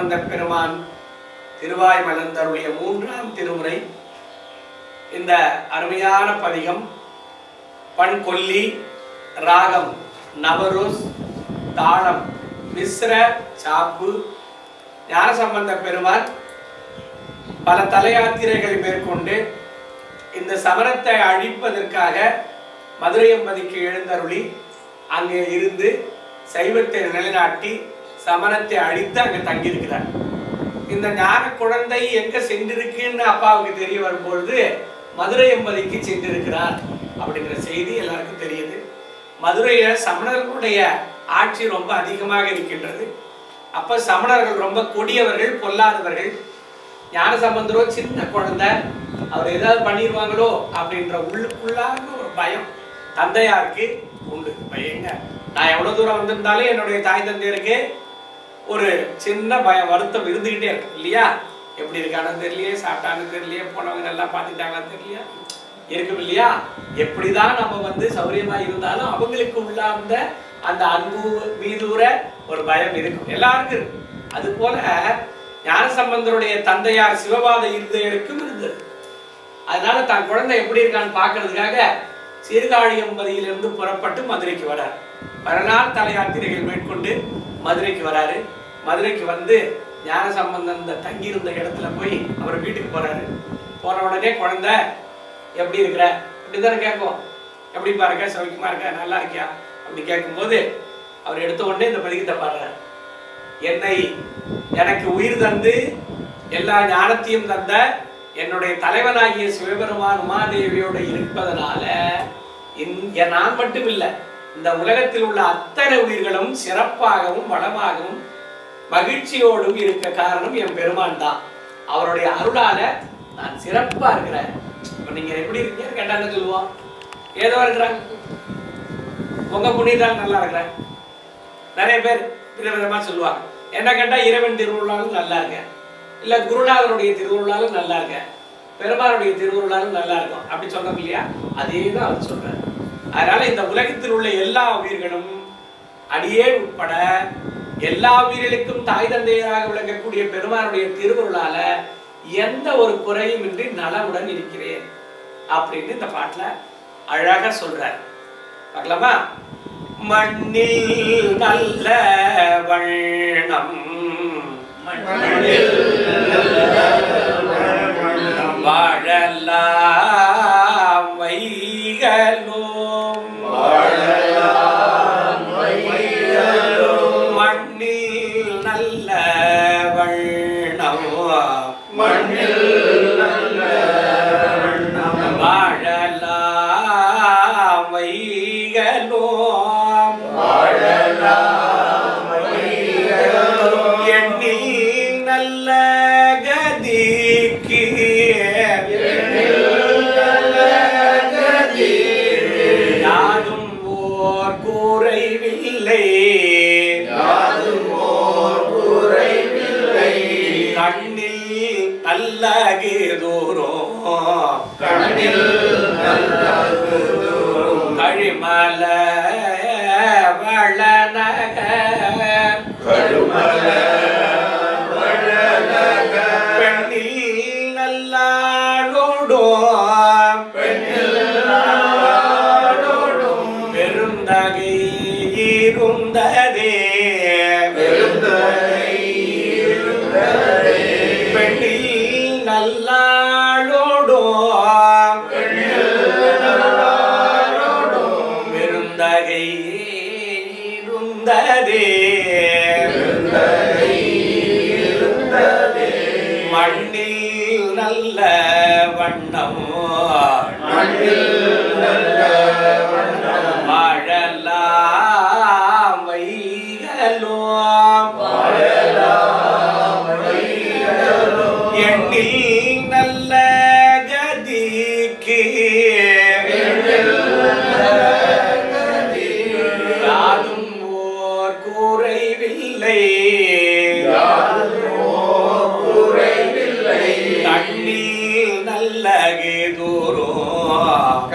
ஞானசம்பந்த பெருமான் திருவாய் மலர்ந்தருளிய 3ஆம் திருமுறை. இந்த அருமையான பதிகம் பண் கொல்லி, ராகம் நவரோஸ், தாளம் மிஸ்ர சாப்பு. ஞானசம்பந்த பெருமான் பல தலையாத்திரைகளை மேற்கொண்டு இந்த சமரத்தை அழிப்பதற்காக மதுரை எம்பதிக்கு எழுந்தருளி அங்கே இருந்து சைவத்தை நிலைநாட்டி சமணத்தை அழித்து அங்கே தங்கியிருக்கிறார். இந்த ஞான குழந்தை எங்க சென்றிருக்குன்னு அப்பாவுக்கு தெரிய வரும்பொழுது மதுரை எம்பதிக்கு சென்றிருக்கிறார் அப்படிங்கிற செய்தி எல்லாருக்கும் தெரியுது. மதுரையில சமணர்களுடைய ஆட்சி ரொம்ப அதிகமாக இருக்கின்றது. அப்ப சமணர்கள் ரொம்ப கொடியவர்கள், பொல்லாதவர்கள். ஞானசம்பந்தரோ சின்ன குழந்தை, அவர் ஏதாவது பண்ணிடுவாங்களோ அப்படின்ற உள்ளுக்குள்ளான ஒரு பயம் தந்தையாருக்கு உண்டு. பையங்க, நான் எவ்வளவு தூரம் வந்திருந்தாலும் என்னுடைய தாய் தந்தையருக்கு ஒரு சின்ன பயம், வருத்தம் இருந்துகிட்டே இருக்கு இல்லையா? எப்படி இருக்கானு தெரியலையே, சாப்பிட்டானு தெரியலையே, போனவங்க நல்லா பார்த்துட்டாங்கன்னு தெரியலையா, இருக்கும் இல்லையா? எப்படிதான் நம்ம சௌரியமா இருந்தாலும் அவங்களுக்கு உள்ளார்ந்த அந்த அன்பு மீதூர ஒரு பயம் இருக்கும், எல்லாருக்கும் இருக்கு. அது போல ஞானசம்பந்தருடைய தந்தையார் சிவபாத இருதயருக்கும் இருந்தது. அதனால தான் குழந்தை எப்படி இருக்கான்னு பாக்குறதுக்காக சீர்காழியம்பதியிலிருந்து புறப்பட்டு மதுரைக்கு வராரு. மறுநாள் தலையாத்திரைகள் மேற்கொண்டு மதுரைக்கு வராரு. மதுரைக்கு வந்து ஞானசம்பந்தன் தங்கியிருந்த இடத்துல போய் அவர் வீட்டுக்கு போறாரு. போன உடனே குழந்தை எப்படி இருக்கிற இப்படிதானே கேட்கும். எப்படிப்பா இருக்க, சௌக்கியமா இருக்க, நல்லா இருக்கியா அப்படி கேட்கும்போது அவர் எடுத்த உடனே இந்த பதிகத்தை பாடுறாரு. என்னை எனக்கு உயிர் தந்து எல்லா ஞானத்தையும் தந்த என்னுடைய தலைவனாகிய சிவபெருமான் உமாதேவியோடு இருப்பதனால நான் மட்டும் இல்லை, இந்த உலகத்தில் உள்ள அத்தனை உயிர்களும் சிறப்பாகவும் வளமாகவும் மகிழ்ச்சியோடும் இருக்க காரணம் என் பெருமான் தான். அவருடைய அருளால நான் சிறப்பா இருக்கிறேன். நீங்க எப்படி இருக்கீங்க கேட்டா என்ன சொல்லுவோம்? ஏதோ இருக்கிறாங்க, உங்க புண்ணியத்தால் நல்லா இருக்கிறேன். நிறைய பேர் விதவிதமா சொல்லுவாங்க. என்ன கேட்டா இறைவன் திருவுருளாலும் நல்லா இருக்கேன், இல்ல குருநாதனுடைய திருவுருளாலும் நல்லா இருக்கேன், பெருமானுடைய திருவுருளாலும் நல்லா இருக்கும் அப்படி சொன்னோம் இல்லையா? அதேதான் அவர் சொல்றாரு. அதனால இந்த உலகத்தில் உள்ள எல்லா உயிர்களும் அடியே உட்பட எல்லா உயிர்களுக்கும் தாய் தந்தையராக விளங்கக்கூடிய பெருமானுடைய திருவுருளால எந்த ஒரு குறையும் இன்றி நலமுடன் இருக்கிறேன் அப்படின்னு இந்த பாட்டுல அழகா சொல்றாரு. பார்க்கலாமா? மண்ணில் நல்ல வண்ணம் வாழலாம் வைகளும் மண்ணில் நல்ல வண்ணம் வாழலாம் வைகளும் எண்ணில் நல்ல கதிக்கு யாரும் ஓர் குறைவில்லை, கண்ணில் நல்லகு தூரம் கழிமல வளநகர் பெண்ணில் நல்லாடோடும் பெருந்தகை இருந்ததே பெண்ணில் நல்லாடோடும் பெருந்தகை இருந்ததே மண்ணில் நல்ல வண்ணம் வாழலாம் வைகளும் எண்ணில் நல்ல கதிக்கு யாரும் ஓர் குறைவில்லை, கண்ணில் நல்லகு தூரம்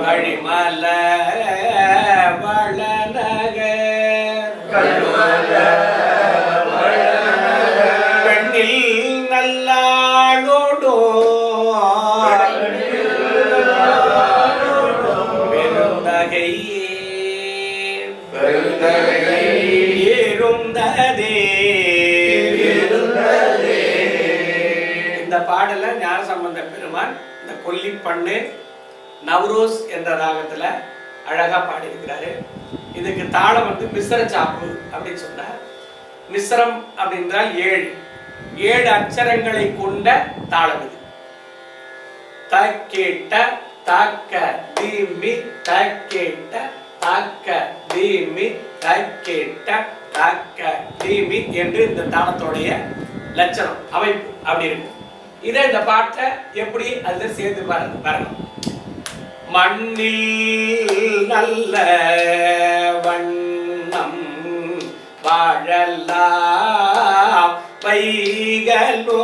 கழிமல வளநகர் இருந்ததே. இந்த பாடல ஞானசம்பந்த பெருமான் இந்த கொல்லிப்பண்ணு நவரோஸ் என்ற ராகத்துல அழகா பாடியிருக்கிறாரு. இதுக்கு தாளம் வந்து மிஸ்ர சாப்பு அப்படின்னு சொன்னார். மிஸ்ரம் அப்படின்றால் 7 அச்சரங்களை கொண்ட தாளம் இது. தக்கேட்ட தாக்க தீமி தக்கேட்ட தாக்க தீமி தக்கேட்ட தாக்க தீமி என்று இந்த தாளத்தோடைய லட்சணம் அமைப்பு அப்படி இருக்கும். இதை இந்த பாட்டை எப்படி அதுல சேர்த்து வரணும். மண்ணில் நல்ல வண்ணம் வாழலாம் வைகளோ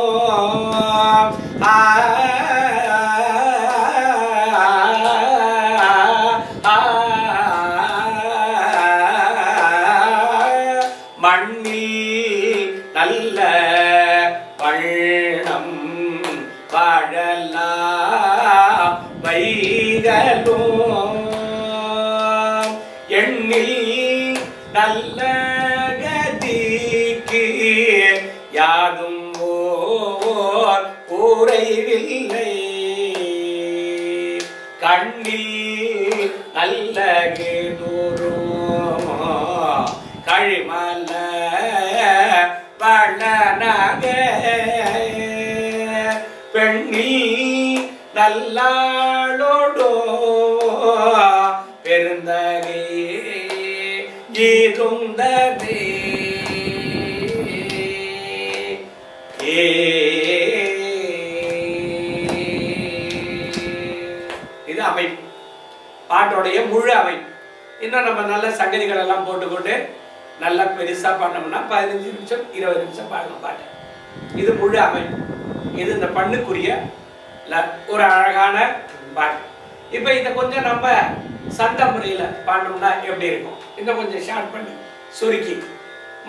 மண்ணில் நல்ல வண்ணம் வாழலாம் வைகளோ எண்ணில் நல்ல கதிக்கு யாதும் ஓர் குறைவில்லை கண்ணில் நல்ல கழிமல வளநக பெண்ணில் நல்லாளோடோ பெருந்தகை இருந்ததே. இது அமைப்பு, பாட்டோடைய முழு அமைப்பு. இன்னும் நம்ம நல்ல சங்கதிகள் எல்லாம் போட்டுக்கொண்டு நல்லா பெருசா பண்ணோம்னா 15 நிமிஷம் 20 நிமிஷம் பாடலாம் பாட்டு. இது முழு அமைப்பு. இது இந்த பண்ணுக்குரிய ஒரு அழகான பாட்டு. இப்ப இதை கொஞ்சம் நம்ம சந்த முறையில பாடணும்னா எப்படி இருக்கும்? இன்னும் கொஞ்சம் ஷார்ட் பண்ணி சுருக்கி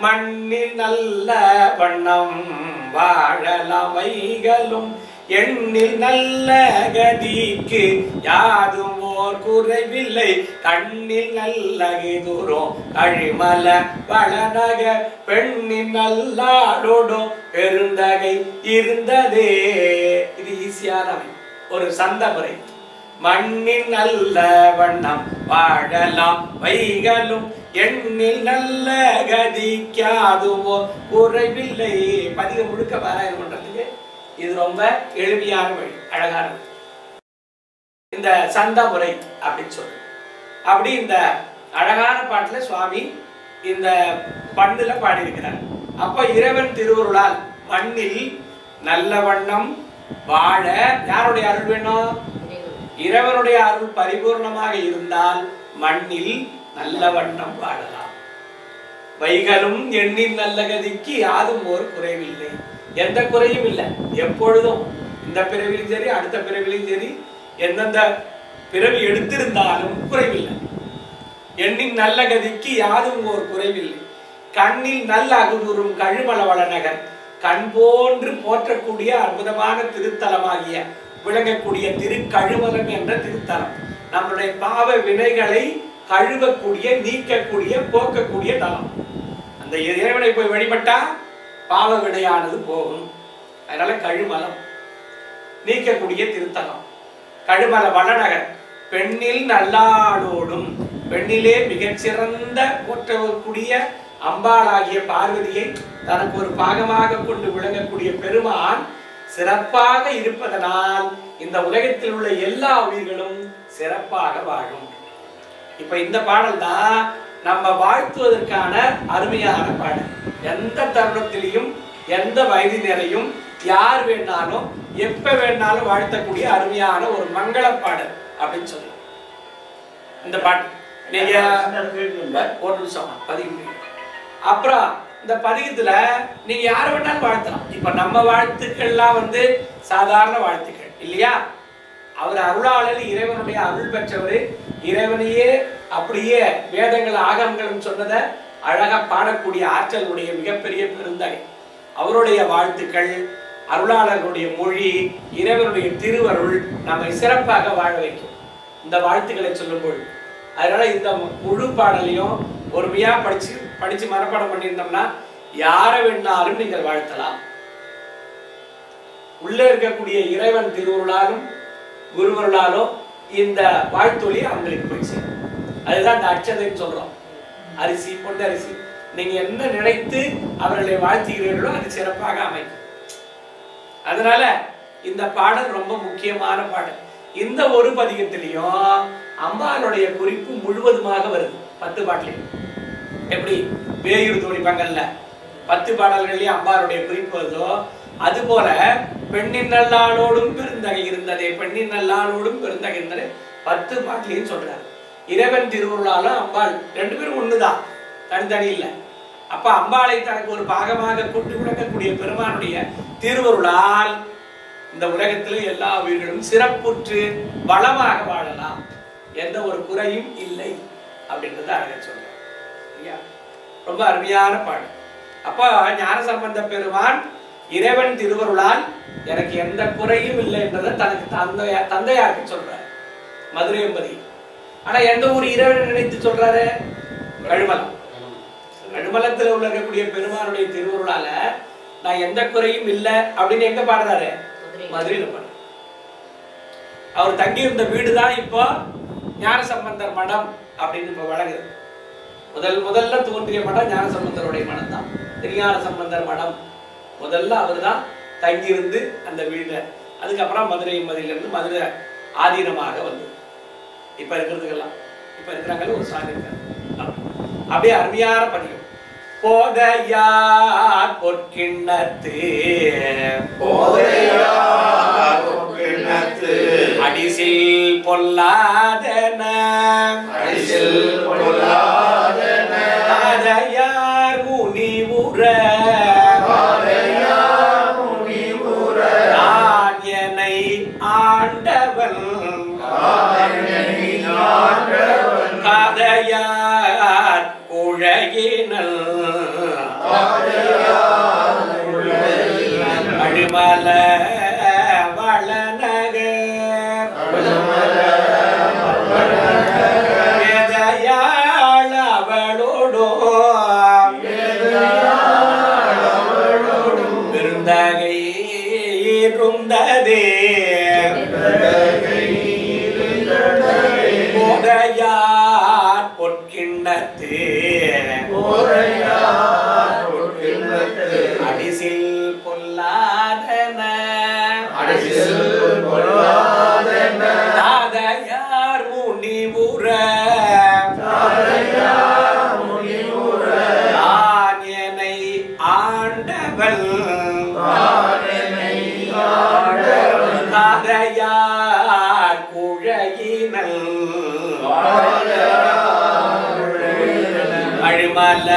மண்ணில் நல்ல வண்ணம் வாழலாம் வைகளும் எண்ணில் நல்ல கதிக்கு யாதும் ஓர் குறைவில்லை கண்ணில் நல்ல தூரம் கழிமல வளநக பெண்ணின் நல்லாடோடும் பெருந்தகை இருந்ததே. இது ஈஸியான ஒரு சந்த முறை. மண்ணில் நல்ல வண்ணம் வாழலாம் வைகளும் எண்ணில் நல்ல கதிக்காதுவோ குறைவில்லை. பதிக முழுக்க பாராயணம் பண்றதுக்கு இது ரொம்ப எளிமையான வழி, அழகான வழி. இந்த சந்த முறை அப்படின்னு சொல்லு. அப்படி இந்த அழகான பாட்டுல சுவாமி இந்த பண்ணுல பாடியிருக்கிறார். அப்ப இறைவன் திருவருளால் மண்ணில் நல்ல வண்ணம் வாழ யாருடைய அருள் வேணும்? இறைவனுடைய அருள் பரிபூர்ணமாக இருந்தால் மண்ணில் நல்ல வண்ணம் வாழலாம். வைகளும் எண்ணின் நல்ல கதிக்கு யாதும் ஒரு குறைவில்லை. எந்த குறையும் இல்லை. எப்பொழுதும் இந்த பிறவிலும் சரி அடுத்த பிறவிலும் சரி எந்தெந்த பிறவி எடுத்திருந்தாலும் குறைவில்லை. எண்ணின் நல்ல கதிக்கு யாதும் ஒரு குறைவில்லை. கண்ணில் நல்ல அகுதுரும் கழுமல வளநகர் கண் போன்று போற்றக்கூடிய அற்புதமான திருத்தலமாகிய விளங்கக்கூடிய திருக்கழுமலம் என்ற திருத்தலம் நம்மளுடைய பாவ வினைகளை கழுவக்கூடிய நீக்கக்கூடிய போக்கக்கூடிய தலம். அந்த இறைவனை போய் வழிபட்டா பாவ வினையானது போகும். அதனால கழுமலம் நீக்கக்கூடிய திருத்தலம். கழுமல வளநகர் பெண்ணில் நல்லாளோடும் பெண்ணிலே மிகச்சிறந்த போற்றக்கூடிய அம்பாளாகிய பார்வதியை தனக்கு ஒரு பாகமாக கொண்டு விளங்கக்கூடிய பெருமான் சிறப்பாக இருப்பதனால் இந்த உலகத்தில் உள்ள எல்லா உயிர்களும் சிறப்பாக வாழும். இப்ப இந்த பாடல் தான் நம்ம வாழ்த்துவதற்கான அருமையான பாடல். எந்த தருணத்திலையும் எந்த வயதினரையும் யார் வேணாலும் எப்ப வேணாலும் வாழ்த்தக்கூடிய அருமையான ஒரு மங்கள பாடல் அப்படின்னு சொல்லி இந்த பாட்டு நீங்க ஒரு நிமிஷம் பதிவு. அப்புறம் இந்த பதிகத்துல நீங்க யார் வேணாலும் வாழ்த்தலாம். இப்ப நம்ம வாழ்த்துக்கள்லாம் வந்து சாதாரண வாழ்த்துக்கள் இல்லையா? அவர் அருளாளர், இறைவனுடைய அருள் பெற்றவர், இறைவனையே அப்படியே வேதங்கள் ஆகமங்களும் சொன்னதை அழகா பாடக்கூடிய ஆற்றலுடைய மிகப்பெரிய பெருந்தகை. அவருடைய வாழ்த்துக்கள், அருளாளர்களுடைய மொழி, இறைவனுடைய திருவருள் நம்மை சிறப்பாக வாழ வைக்கும். இந்த வாழ்த்துக்களை சொல்லும்போது அதனால இந்த முழு பாடலையும் பொறுமையா படிச்சு மனப்பாடம் பண்ணியிருந்தோம்னா யாரை வேணாலும் நீங்கள் வாழ்த்தலாம். உள்ள இருக்கக்கூடிய இறைவன் திருவுருளாலும் குருவருளாலும் இந்த வாழ்த்தொலி அவங்களுக்கு போயிடுச்சு. அதுதான் இந்த அட்சதைன்னு சொல்றோம். அரிசி பொண்ணு அரிசி நீங்க என்ன நினைத்து அவர்களை வாழ்த்துகிறீர்களோ அது சிறப்பாக அமைக்கும். அதனால இந்த பாடல் ரொம்ப முக்கியமான பாடல். இந்த ஒரு பதிகத்திலையும் அம்பாளுடைய குறிப்பு முழுவதுமாக வருது 10 பாடலையும். எப்படி வேயூர் தோழி பங்கல்ல 10 பாடல்கள்லயும் அம்பாளுடைய குறிப்பு வருதோ அதுபோல பெண்ணின் நல்லாளோடும் பெருந்தகை இருந்ததே, பெண்ணின் நல்லாளோடும் பெருந்தகை இருந்ததே 10 பாட்டிலையும் சொல்றாரு. இறைவன் திருவுருளாலும் அம்பாள் 2 பேரும் ஒண்ணுதான், தனித்தனி இல்லை. அப்ப அம்பாளை தனக்கு ஒரு பாகமாக கொண்டு விளக்கக்கூடிய பெருமானுடைய திருவருளால் இந்த உலகத்திலே எல்லா உயிர்களும் சிறப்புற்று வளமாக வாழலாம், எந்த ஒரு குறையும் இல்லை அப்படின்றத அழகா சொல்றோம். ரொம்ப அருமையான பாடல். அப்ப ஞானசம்பந்த பெருமான் இறைவன் திருவருளால் எனக்கு எந்த குறையும் இல்லை என்றதை தனக்கு தந்தையாருக்கு சொல்றாரு மதுரை என்பதி. ஆனா எந்த ஒரு இறைவனை நினைத்து சொல்றாரு? கழுமலம். கழுமலத்தில் உள்ள இருக்கக்கூடிய பெருமானுடைய திருவருளால நான் எந்த குறையும் இல்லை அப்படின்னு எங்க பாடுறாரு? மதுரையில பாடுறாரு. அவர் தங்கி இருந்த வீடுதான் இப்போ ஞானசம்பந்தர் மடம் அப்படின்னு இப்ப வழங்குது. முதல்ல தோன்றிய மடம் ஞானசம்பந்தருடைய மடம் தான். திருஞான சம்பந்தர் மடம் முதல்ல அவர் தான் தங்கியிருந்து அந்த வீடு. அதுக்கப்புறம் மதுரை மதிலிருந்து மதுரை ஆதீனமாக வந்து இப்ப இருக்கிறதுக்கெல்லாம் இப்ப இருக்கிறாங்க ஒரு சாமி இருக்காங்க. அப்படியே அருமையான பதிவு. போதையார் பொற்கிண்ணத்து அடிசில் பொல்லாதன அதையார் முனிவுற நான் என்னை ஆண்டவன் காதையார் குழையினல் அழுமல வளநகர் வேதையாள் அவளோடும் பெருந்தகை இருந்ததே போதையார் பொற்கிண்ணத்து அடிசில் பொல்லாதன தாதையார் முனிவுற நான் என்னை ஆண்டவள் தாதையார் குழையினல் அழுமல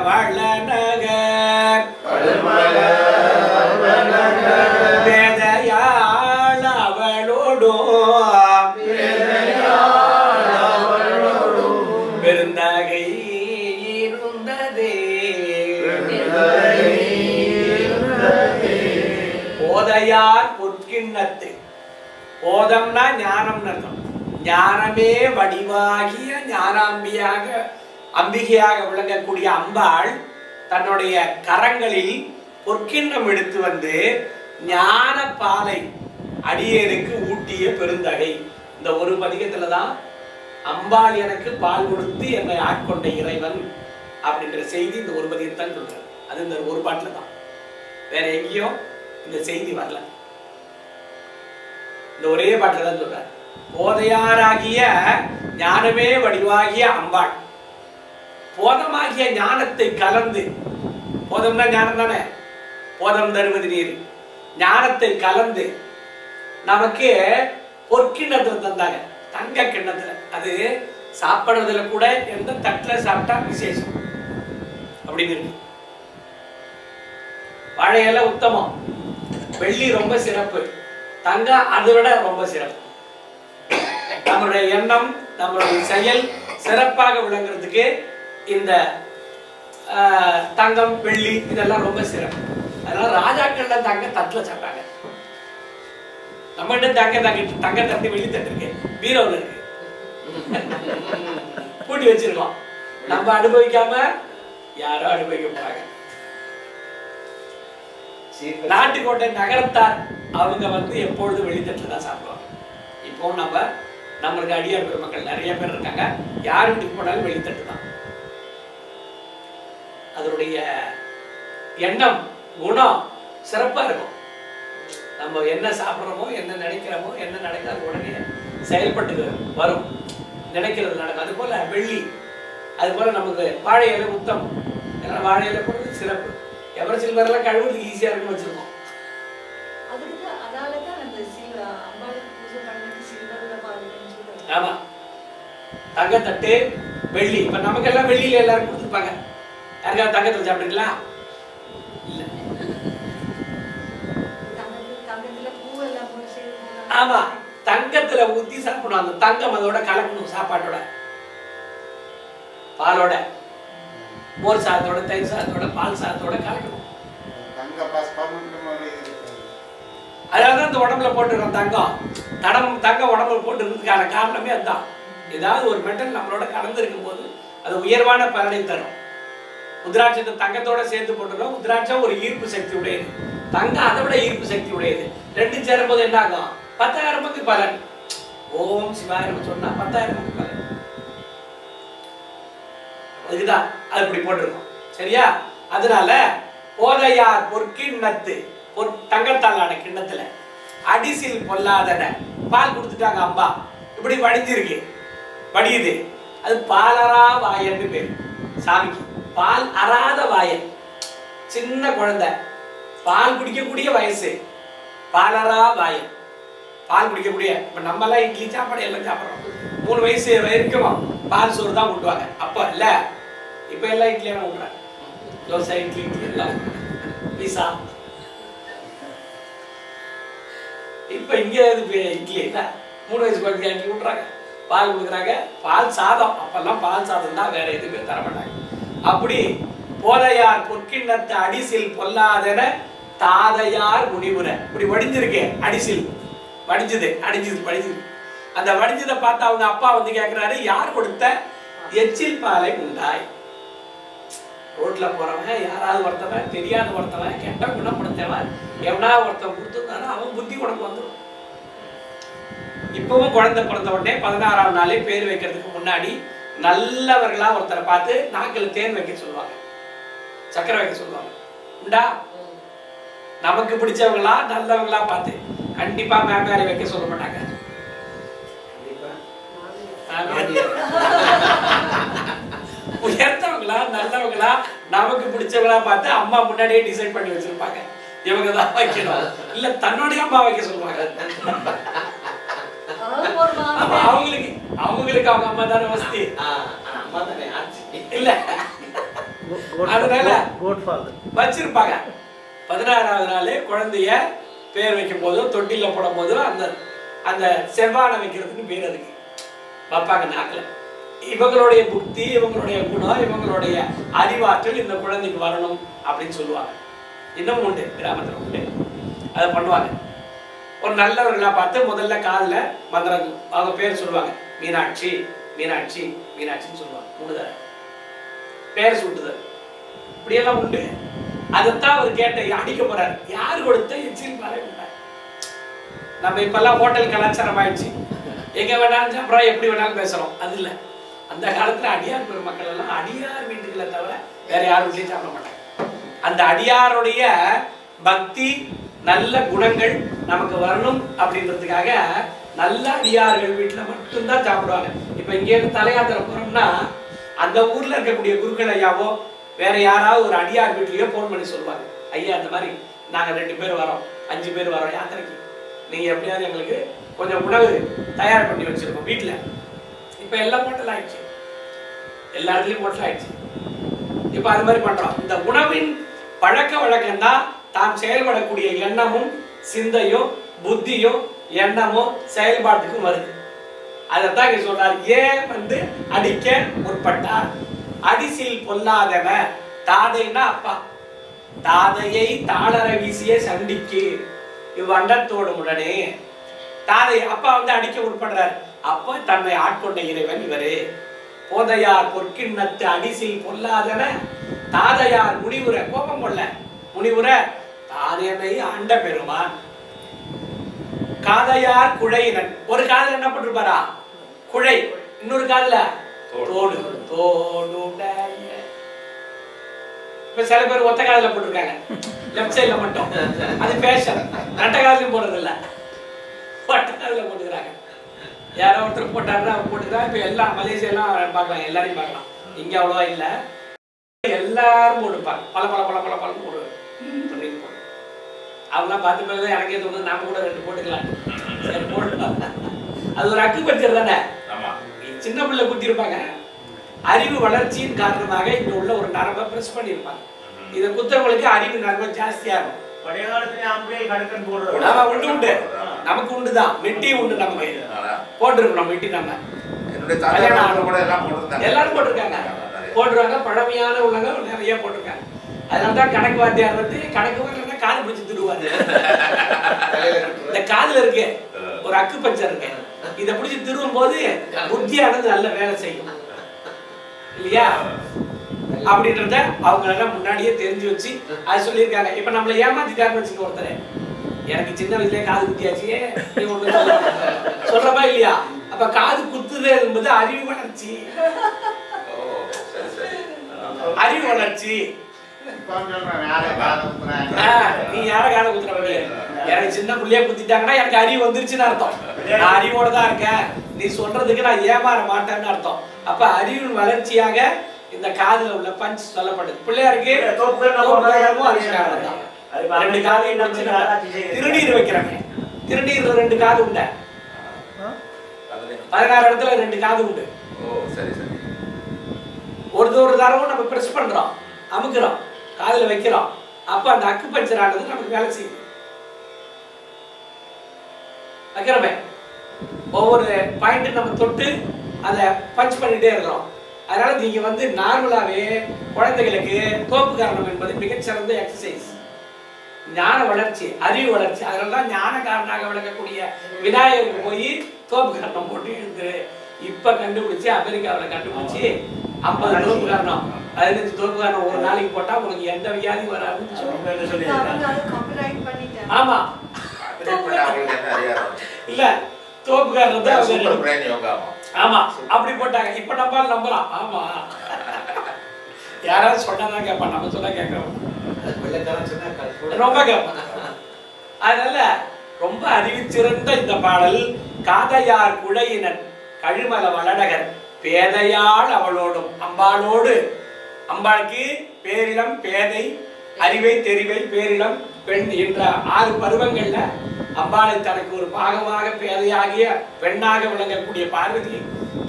வளநகர் வேதையாள் அவளோடும் பெருந்தகை இருந்ததே. போதையார் பொற்கிண்ணத்து. போதம்னா ஞானம் அர்த்தம். ஞானமே வடிவாகிய அம்பிகையாக விளங்கக்கூடிய அம்பாள் தன்னுடைய கரங்களில் பொற்கிண்ணம் எடுத்து வந்து ஞான பாலை அடியேனுக்கு ஊட்டிய பெருந்தகை. இந்த ஒரு பதிகத்துலதான் அம்பாள் எனக்கு பால் கொடுத்து என்னை ஆட்கொண்ட இறைவன் அப்படின்ற செய்தி இந்த ஒரு பதிகத்தான் சொல்றாரு. அது இந்த ஒரு பாட்டுல தான், வேற எங்கேயும் இந்த செய்தி வரல. இந்த ஒரே பாட்டுல தான் சொல்றாரு. போதையாராகிய ஞானமே வடிவாகிய அம்பாள் போதமாகிய ஞானத்தை கலந்து, போதம்னா ஞானம் தானே, போதம் தருவது நீர், ஞானத்தை கலந்து நமக்கு பொற்கிண்ணத்துல தந்தாங்க, தங்க கிண்ணத்துல. அது சாப்பிடுறதுல கூட எந்த தட்டுல சாப்பிட்டா விசேஷம் அப்படின்னு இருக்கு. வாழையில உத்தமம், வெள்ளி ரொம்ப சிறப்பு, தங்கம் அதை விட ரொம்ப சிறப்பு. நம்மளுடைய எண்ணம் நம்மளுடைய செயல் சிறப்பாக விளங்குறதுக்கு இந்த தங்கம் வெள்ளி இதெல்லாம் ரொம்ப சிறப்பு. அதனால ராஜாக்கள்ல தங்க தட்டுல சாப்பிட்டாங்க. நம்மகிட்ட தங்க தட்டு வெள்ளி தட்டு இருக்கு, பீரோவில் இருக்கு. பண்ணி வச்சிருக்கோம். நம்ம அனுபவிக்காம யாரோ அனுபவிக்க போறாங்க. நாட்டுக்கோட்டை நகரத்தார் அவங்க எப்பொழுதும் வெளித்தட்டுல தான் சாப்பிடுவாங்க. இப்போ நம்மளுக்கு அடியார் பெருமக்கள் நிறைய பேர் இருக்காங்க. யார் வீட்டுக்கு போனாலும் வெளித்தட்டு தான். அதனுடைய எண்ணம் குணம் சிறப்பா இருக்கும். நம்ம என்ன சாப்பிட்றோமோ, என்ன நினைக்கிறோமோ, என்ன நடக்காது உடனே செயல்பட்டு வரும். நினைக்கிறது நடக்கும். அது போல வெள்ளி, அது போல நமக்கு வாழை இலை உத்தம். ஏன்னா வாழை இலை போடுறது சிறப்பு. எவர் சில்வரெல்லாம் கழுவுறதுக்கு ஈஸியா இருக்குன்னு வச்சிருக்கோம். ஆமா, தங்கத்தட்டு வெள்ளி. இப்ப நமக்கெல்லாம் வெள்ளியில எல்லாரும் கொடுத்துருப்பாங்க. யாருக்காவது தங்கத்தில் சாப்பிடுங்களா? இல்ல. ஆமா, தங்கத்துல ஊத்தி சாப்பிடணும். அந்த தங்கம் அதோட கலக்கணும். சாப்பாட்டோட, பாலோட, மோர் சாதத்தோட, தயிர் சாதத்தோட, பால் சாதத்தோட கலக்கணும். அதாவது அந்த உடம்புல போட்டுருக்கோம் தங்கம். தங்கம் உடம்புல போட்டுருக்கிறதுக்கான காரணமே அதுதான். ஏதாவது ஒரு மெட்டல் நம்மளோட கலந்து இருக்கும் போது அது உயர்வான பலனை தரும். உத்ராட்சத்தை தங்கத்தோட சேர்த்து போட்டுருக்கோம். உத்ராட்சம் ஒரு ஈர்ப்பு சக்தி உடையது, தங்கம் அதை விட ஈர்ப்பு சக்தி உடையது. ரெண்டும் சேரும் போது என்ன ஆகும்? 10,000 பலன். ஓம் சிவாயம் சொன்னா 10,000 பலன். அதுக்குதான் அது இப்படி போட்டிருக்கோம். சரியா? அதனால போதையார் பொற்கிண்ணத்து, தங்கத்தால் ஆன கிண்ணத்துல அடிசில் பொல்லாதன பால் கொடுத்துட்டாங்க. அம்பா இப்படி வடிஞ்சிருக்கு, வடியுது. அது பாலரா வாயன்னு பேரு சாமிக்கு. பால் அறாத வாயன், சின்ன குழந்தை, பால் குடிக்கக்கூடிய வயசு, பாலரா வாயன், பால் குடிக்கக்கூடிய. இப்ப நம்ம எல்லாம் இட்லி சாப்பாடு எல்லாம் சாப்பிடுறோம். 3 வயசு வரைக்கும் பால் சோறு தான் ஊட்டுவாங்க. அப்ப இல்ல, இப்ப எல்லாம் இட்லி எல்லாம் ஊட்டுறாங்க. தோசை, இட்லி, எல்லாம் பீஸா. இப்ப இங்க இட்லி இல்ல, 3 வயசு குழந்தைங்க இட்லி ஊட்டுறாங்க, பால் கொடுக்குறாங்க. பால் சாதம், அப்பெல்லாம் பால் சாதம் தான், வேற எதுவுமே தர மாட்டாங்க. அப்படி போதையார் பொற்கிண்ணத்து அடிசில் பொல்லாதன தாதையார் முனிவுரை. இப்படி வடிஞ்சிருக்கு, அடிசில் வடிஞ்சது, வடிஞ்சது. அந்த வடிஞ்சதை பார்த்து அவங்க அப்பா கேட்கிறாரு, யார் கொடுத்த எச்சில் பாலை உண்டாய்? ரோட்ல போறவங்க யாராவது ஒருத்தவன், தெரியாத ஒருத்தவன், கெட்ட குணப்படுத்தவன் எவனா ஒருத்தவன் கொடுத்துருந்தாலும் அவன் புத்தி உனக்கு வந்துடும். இப்பவும் குழந்தை பிறந்த உடனே 16ஆம் நாளே பேர் வைக்கிறதுக்கு முன்னாடி நல்லவர்களா ஒருத்தரை பார்த்து நாக்கில் தேன் வைக்க சொல்லுவாங்க, சக்கரை வைக்க சொல்லுவாங்க. உண்டா? நமக்கு பிடிச்சவங்களா நல்லவங்களா பார்த்து கண்டிப்பா மேமாரி வைக்க சொல்ல மாட்டாங்க. உயர்த்தவங்களா நல்லவங்களா நமக்கு பிடிச்சவங்களா பார்த்து அம்மா முன்னாடியே டிசைட் பண்ணி வச்சிருப்பாங்க, இவங்க தான் வைக்கணும். இல்ல தன்னுடைய அம்மா வைக்க சொல்லுவாங்க. அவங்களுக்கு அவங்க அம்மா தானே வசதி இல்ல, அதனால வச்சிருப்பாங்க. 16ஆவது நாளே குழந்தைய பேர் வைக்கும் போதும் தொட்டில போடும் போதும் அந்த செவ்வாழை வைக்கிறதுக்கு பேர் அதுக்கு வைப்பாங்க நாக்கில். இவங்களுடைய புத்தி, இவங்களுடைய குணம், இவங்களுடைய அறிவாற்றல் இந்த குழந்தைக்கு வரணும் அப்படின்னு சொல்லுவாங்க. இன்னும் உண்டு, கிராமத்தில் உண்டு, அதை பண்ணுவாங்க. ஒரு நல்லவர்களா பார்த்து முதல்ல காதுல மந்திரம் அவங்க பேர் சொல்லுவாங்க. மீனாட்சி, மீனாட்சி, மீனாட்சின்னு சொல்லுவாங்க. 3 தடவை பேர் சுட்டுதல், இப்படியெல்லாம் உண்டு. அதைத்தான் அவர் கேட்ட அடிக்க போறாரு. யார் கொடுத்த எச்சில் பாலை உண்டாய்? நம்ம இப்பெல்லாம் ஹோட்டல் கலாச்சாரம் ஆயிடுச்சு, எங்க வேணாலும் சாப்பிட்றோம், எப்படி வேணாலும் பேசுறோம். அது இல்லை. அந்த காலத்துல அடியார் பெருமக்கள் எல்லாம் அடியார் வீட்டுகளை தவிர வேற யார் வீட்லையும் சாப்பிட மாட்டாங்க. அந்த அடியாருடைய பக்தி, நல்ல குணங்கள் நமக்கு வரணும் அப்படின்றதுக்காக நல்ல அடியார்கள் வீட்டுல மட்டும்தான் சாப்பிடுவாங்க. இப்ப இங்க இருந்து தலையாத்திரை போறோம்னா அந்த ஊர்ல இருக்கக்கூடிய குருக்கள் ஐயாவோ வேற யாராவது ஒரு அடியார் வீட்லயோ போன் பண்ணி சொல்லுவாங்க, ஐயா இந்த மாதிரி நாங்க 2 பேர் வரோம், 5 பேர் வரோம் யாத்திரைக்கு, நீங்க எப்படியாவது எங்களுக்கு கொஞ்சம் உணவு தயார் பண்ணி வச்சிருக்கோம் வீட்டுல. இப்ப எல்லாம் ஹோட்டல் ஆயிடுச்சு, எல்லா இடத்துலயும் ஹோட்டல் ஆயிடுச்சு. இப்ப அது மாதிரி பண்றோம். இந்த உணவின் பழக்க வழக்கம் தான் தாம் செயல்படக்கூடிய எண்ணமும் சிந்தையும் புத்தியும் எண்ணமும் செயல்பாட்டுக்கும் வருது. அதைத்தான் இங்க சொல்றாரு. ஏன் அடிக்க முற்பட்டார்? அடிசில் பொல்லாதவ, தாதைன்னா அப்பா, தாதையை தாளர வீசிய சண்டிக்கு இவ்வண்டத்தோடு உடனே தாதை அப்பா அடிக்க முற்படுறார். அப்ப தன்னை ஆட்கொண்ட இறைவன் இவரு. போதையார் பொற்கிண்ணத்து அடிசில் பொல்லாதன தாதையார் முனிவுர கோபம் கொள்ள முனிவுர தானேனை ஆண்ட பெருமான் காதையார் குழையினன் ஒரு காதுல என்ன போட்டிருப்பாரா குழை இன்னொரு காதுல தோடு தோடுடைய இப்ப சில பேர் ஒத்த காதுல போட்டிருக்காங்க லெஃப்ட் சைடுல மட்டும் அது ஃபேஷன் ரெட்ட காதுலயும் போடுறது இல்ல ஒட்ட காதுல போட்டுக்கிறாங்க யாரோ ஒருத்தர் போட்டாருன்னா போட்டுக்கிறா இப்ப எல்லாம் மலேசியா எல்லாம் பார்க்கலாம் எல்லாரையும் பார்க்கலாம் இங்க அவ்வளவா இல்ல எல்லாரும் போட்டுப்பாங்க பல பல பல பல பல போடு அவங்களாம் பார்த்து பிறகு எனக்கே தோணுது நாம கூட 2 போட்டுக்கலாம் சரி போடலாம் அது ஒரு அக்கு பஞ்சர் தானே சின்ன பிள்ளை குத்திருப்பாங்க அறிவு வளர்ச்சியின் காரணமாக இங்க உள்ள ஒரு நரம்பை பிரஸ் பண்ணிருப்பாங்க இதை குத்துறவங்களுக்கு அறிவு நரம்பு ஜாஸ்தியா இருக்கும் உண்டு நமக்கு உண்டுதான் மெட்டி உண்டு நமக்கு போட்டிருக்கணும் மெட்டி நம்ம எல்லாரும் போட்டிருக்காங்க போட்டுருவாங்க பழமையான உள்ளவங்க நிறைய போட்டிருக்காங்க அதனாலதான் கணக்கு வாத்தியார் வந்து கணக்கு வரலன்னா காது பிடிச்சு திருவாரு இந்த காதுல இருக்கு ஒரு அக்கு பஞ்சர் இருக்கு இதை பிடிச்சி திருவும் போது புத்தியானது நல்ல வேலை செய்யும் இல்லையா அப்படின்றத அவங்க எல்லாம் முன்னாடியே தெரிஞ்சு வச்சு அது சொல்லியிருக்காங்க இப்ப நம்மள ஏமாத்திட்டாருன்னு வச்சுக்க ஒருத்தர் எனக்கு சின்ன வயசுலயே காது குத்தியாச்சு நீ ஒண்ணு சொல்றப்பா இல்லையா அப்ப காது குத்துது என்பது அறிவு வளர்ச்சி அறிவு வளர்ச்சி நீ யார காத குத்துற எனக்கு சின்ன புள்ளைய குத்திட்டாங்கன்னா எனக்கு அறிவு வந்துருச்சுன்னு அர்த்தம் நான் அறிவோட தான் இருக்கேன் நீ சொல்றதுக்கு நான் ஏமாற மாட்டேன்னு அர்த்தம் அப்ப அறிவின் வளர்ச்சியாக இந்த காதுல உள்ள பஞ்ச் சொல்லப்படுது பிள்ளையாருக்கு ரெண்டு காதையும் திருநீர் வைக்கிறாங்க திருநீர்ல 2 காது உண்டு 16 இடத்துல 2 காது உண்டு ஒரு தடவை நம்ம பிரஸ் பண்றோம் அமுக்குறோம் காதுல வைக்கிறோம் அப்ப அந்த அக்கு பஞ்சர் ஆனது நமக்கு வேலை செய்யுது வைக்கிறோமே ஒவ்வொரு பாயிண்ட் நம்ம தொட்டு அதை பஞ்ச் பண்ணிட்டே இருக்கிறோம் அதனால நீங்க வந்து நார்மலாவே குழந்தைகளுக்கு தோப்பு காரணம் என்பது மிகச்சிறந்த எக்ஸசைஸ் ஞான வளர்ச்சி அறிவு வளர்ச்சி அதனாலதான் ஞானக்காரனாக விளங்கக்கூடிய விநாயகருக்கு போய் தோப்பு காரணம் போட்டு எழுது இப்ப கண்டுபிடிச்சு அமெரிக்காவில் கண்டுபிடிச்சு 50 தோப்பு காரணம் 15 தோப்பு காரணம் ஒரு நாளைக்கு போட்டா உனக்கு எந்த வியாதி வராதுன்னு சொல்லி ஆமா இல்ல தோப்பு காரணம் ஆமா அப்படி போட்டாங்க இப்ப நம்பலாம் ஆமா யாராவது சொன்னதான் கேட்பான் நம்ம சொன்னா கேட்கறோம் ரொம்ப கேட்பான் அதனால ரொம்ப அறிவிச்சிறந்த இந்த பாடல் காதையார் குழையினன் கழுமல வளநகர் பேதையாள் அவளோடும் அம்பாளோடு அம்பாளுக்கு பேரிடம் பேதை அறிவை தெரிவை பேரிடம் பெண் என்ற 6 பருவங்கள்ல அம்பாளை தனக்கு ஒரு பாகமாக பேதையாகிய பெண்ணாக விளங்கக்கூடிய பார்வதி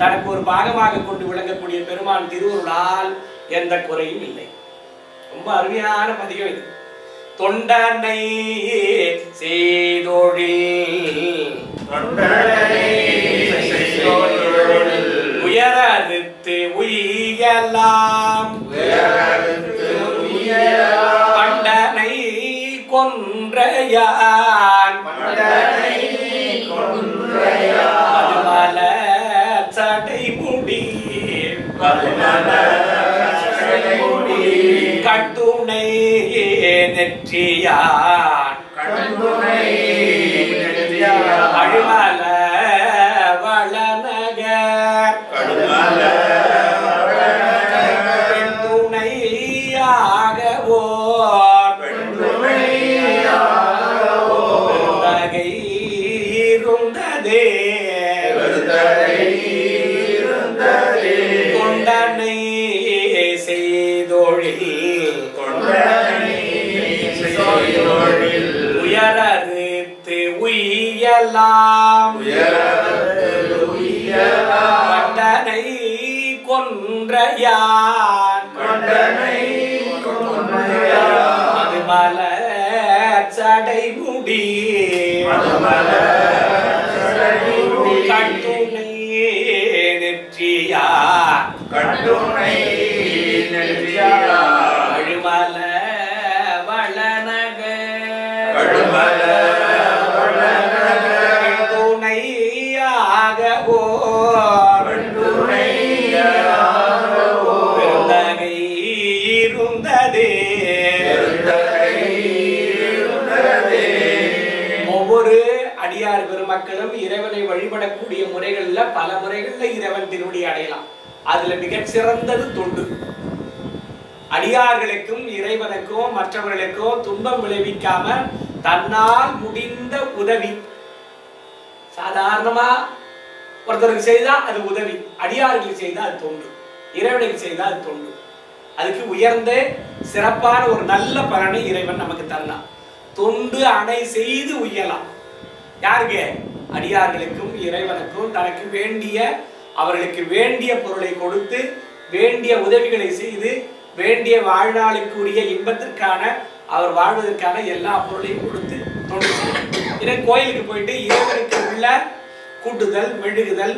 தனக்கு ஒரு பாகமாக கொண்டு விளங்கக்கூடிய பெருமான் திருவருளால் எந்த குறையும் இல்லை ரொம்ப அருமையான பதிகம் இது தொண்டனை செய்தொழில் உயரறுத்து உய்யலாம் பண்டனை கொன்றையான் பதுமல சடைமுடி கட்டுணை நெற்றியான் அழுமல வளநகர் பெண்துணையாகவோர் பெருந்தகை இருந்ததே கொண்டனை செய்தொழில் உயரறுத்து உய்யலாம் பண்டனை கொன்றையான் மதுமல சடைமுடி கட்டுணை நெற்றியான் அழுமல வளநகர் துணையாகவோ மக்களும் இறைவனை வழிபடக்கூடிய முறைகள்ல பல முறைகள்ல இறைவன் திருவடி அடையலாம். அதுல மிகச்சிறந்தது தொண்டு. அடியார்களுக்கும் இறைவனுக்கும் மற்றவர்களுக்கும் துன்பம் விளைவிக்காம தன்னால் முடிந்த உதவி. சாதாரணமா ஒருத்தருக்கு செய்தா அது உதவி, அடியார்களுக்கு செய்தா அது தொண்டு, இறைவனுக்கு செய்தா அது தொண்டு. அதுக்கு உயர்ந்த சிறப்பான ஒரு நல்ல பலனை இறைவன் நமக்கு தரலாம். தொண்டு அணை செய்து உய்யலாம். யாருக்கு? அடியார்களுக்கும் இறைவனுக்கும் தனக்கு வேண்டிய அவர்களுக்கு வேண்டிய பொருளை கொடுத்து வேண்டிய உதவிகளை செய்து வேண்டிய வாழ்நாளுக்குரிய இன்பத்திற்கான அவர் வாழ்வதற்கான எல்லா பொருளையும் கொடுத்து தொண்டு. இதை கோயிலுக்கு போயிட்டு இறைவனுக்கு உள்ள கூட்டுதல், மெழுகுதல்,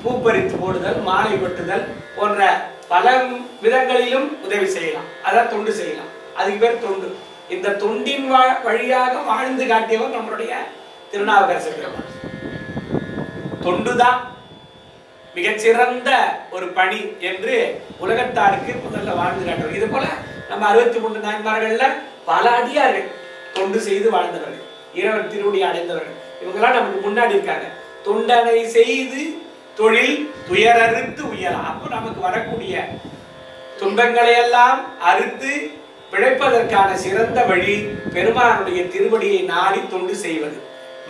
பூப்பறித்து போடுதல், மாலை வெட்டுதல் போன்ற பல விதங்களிலும் உதவி செய்யலாம். அதான் தொண்டு செய்யலாம். அதுக்கு பேர் தொண்டு. இந்த தொண்டின் வழியாக வாழ்ந்து காட்டியவர் நம்மளுடைய திருநாவுக்கரசர் பெருமான். தொண்டுதான் மிகச்சிறந்த ஒரு பணி என்று உலகத்தாருக்கு முதல்ல வாழ்ந்து காட்டுவார். இது போல நம்ம 63 நாயன்மார்கள்ல பல அடியார்கள் தொண்டு செய்து வாழ்ந்தவர்கள், இறைவன் திருவடி அடைந்தவர்கள். இவங்கெல்லாம் நமக்கு முன்னாடி இருக்காங்க. தொண்டனை செய்து தொழில் துயரறுத்து உயரலாம். அப்போ நமக்கு வரக்கூடிய துன்பங்களை எல்லாம் அறுத்து பிழைப்பதற்கான சிறந்த வழி பெருமானுடைய திருவடியை நாடி தொண்டு செய்வது.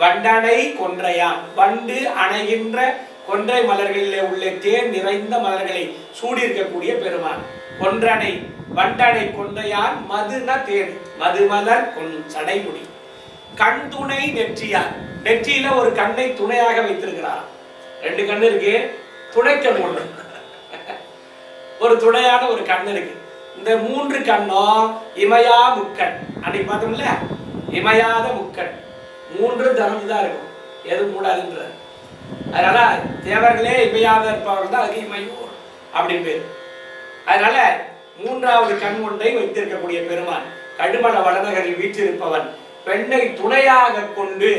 வண்டனை கொன்றையான், வண்டு அணைகின்ற கொன்றை மலர்களிலே உள்ள தேன் நிறைந்த மலர்களை சூடியிருக்கக்கூடிய பெருமான். கொன்றனை வண்டனை கொன்றையான் மதுன தேன், மதுமலர் சடைமுடி. கண் துணை நெற்றியார், நெற்றியில ஒரு கண்ணை துணையாக வைத்திருக்கிறார். 2 கண்ணு இருக்கு, துணைக்கண் ஒன்று, ஒரு துணையான ஒரு கண் இருக்கு. இந்த 3 கண்ணும் இமையா முக்கண். அன்னைக்கு பார்த்தோம்ல, இமையாத முக்கண். 3 திறந்துதான் இருக்கும், எது மூடாதுன்ற. அதனால தேவர்களே இமையாக இருப்பவர்கள் தான் அதுக்கு இமையோர் அப்படின்னு பேர். அதனால 3வது கண் ஒன்றை வைத்திருக்கக்கூடிய பெருமான் கடுமல வடநகரில் வீற்றிருப்பவன். பெண்ணை துணையாக கொண்டு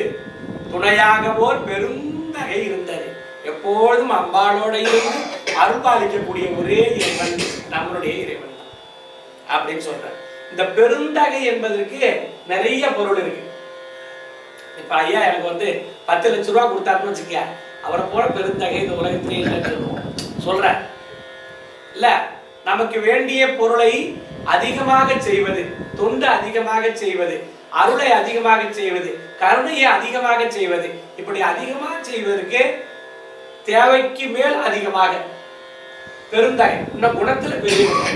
துணையாகவோர் பெருந்தகை இருந்தது. எப்பொழுதும் அம்பாளோட இருந்து அருள்பாலிக்கக்கூடிய ஒரே இறைவன் நம்மளுடைய இறைவன் தான் அப்படின்னு சொல்ற. இந்த பெருந்தகை என்பதற்கு நிறைய பொருள் இருக்கு. இப்ப ஐயா எனக்கு 10 லட்ச ரூபா கொடுத்தாருன்னு வச்சுக்க, அவரை போல பெருந்தகை இந்த உலகத்திலே இல்லைன்னு சொல்ற இல்ல. நமக்கு வேண்டிய பொருளை அதிகமாக செய்வது, தொண்டு அதிகமாக செய்வது, அருளை அதிகமாக செய்வது, கருணையை அதிகமாக செய்வது, இப்படி அதிகமாக செய்வதற்கு தேவைக்கு மேல் அதிகமாக பெருந்தகை. இன்னும் குணத்துல பெரியவங்க,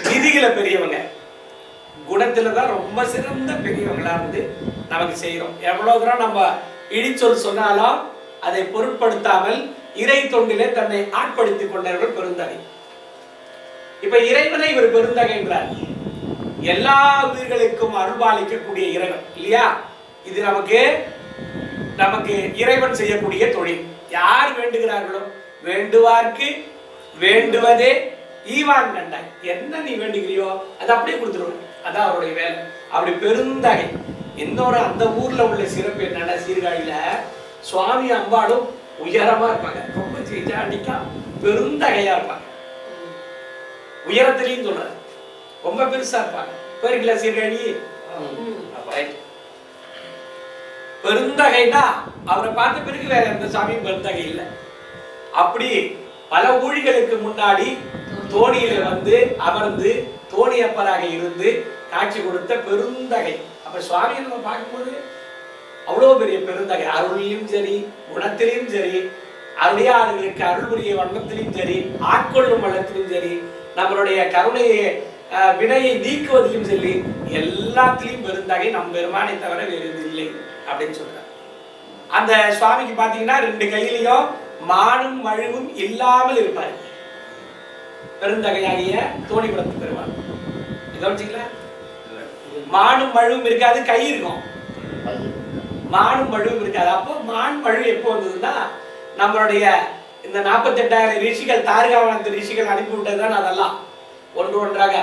விதிகளை பெரியவங்க, குணத்துலதான் ரொம்ப சிறந்த பெரியவங்களா இருந்து நமக்கு செய்யறோம். எவ்வளவு தூரம் நம்ம இடிச்சொல் சொன்னாலும் அதை பொருட்படுத்தாமல் இறை தொண்டிலே தன்னை ஆட்படுத்திக் கொண்டவர்கள் பெருந்தகை. இப்ப இறைவனை இவர் பெருந்தகை என்றார். எல்லா உயிர்களுக்கும் அருள்பாலிக்கக்கூடிய இறைவன் இல்லையா? இது நமக்கு இறைவன் செய்யக்கூடிய தொழில். யார் வேண்டுகிறார்களோ வேண்டுவார்க்கு வேண்டுவதே ஈவான் கண்டாய். என்ன நீ வேண்டுகிறியோ அதை அப்படியே கொடுத்துருவோம். அதான் அவருடைய வேலை. அப்படி பெருந்தகை. இன்னொரு அந்த ஊர்ல உள்ள சிறப்பு என்னன்னா, சீர்காழியில சுவாமி அம்பாளும் உயரமா இருப்பாங்க. ரொம்ப ஜாண்டிக்கா பெருந்தகையா இருப்பாங்க. உயரத்திலையும் சொல்ற ரொம்ப பெருசா இருப்பாங்க. போயிருக்கல சீர்காழி? பெருந்தகைனா அவரை பார்த்த பிறகு வேற எந்த சாமியும் பெருந்தகை இல்லை. அப்படி பல ஊழிகளுக்கு முன்னாடி தோணியில அமர்ந்து தோணியப்பராக இருந்து காட்சி கொடுத்த பெருந்தகை. அப்ப சுவாமியை நம்ம பார்க்கும்போது அவ்வளவு பெரிய பெருந்தகை. அருளிலும் சரி, குணத்திலும் சரி, அருளியாளர்களுக்கு அருள் புரிய வண்ணத்திலும் சரி, ஆட்கொள்ளும் வண்ணத்திலும் சரி, நம்மளுடைய கருணையை வினையை நீக்குவதிலும் சரி, எல்லாத்திலையும் பெருந்தகை நம் பெருமானை தவிர வேறு எது இல்லை அப்படின்னு சொல்றாங்க. அந்த சுவாமிக்கு பாத்தீங்கன்னா 2 கையிலையும் மானும் மழுவும் இல்லாமல் இருப்பாரு. பெருந்தகையாகிய தோணிபுரத்து பெருமாள். கவனிச்சிங்களா? மானும் மழுவும் இருக்காது, கை இருக்கும், மானும் மழுவும் இருக்காது. அப்போ மான் மழு எப்போ வந்ததுன்னா, நம்மளுடைய இந்த 48,000 ரிஷிகள், தாரகாவனத்து ரிஷிகள் அனுப்பி விட்டதுதான் அதெல்லாம் ஒன்று ஒன்றாக.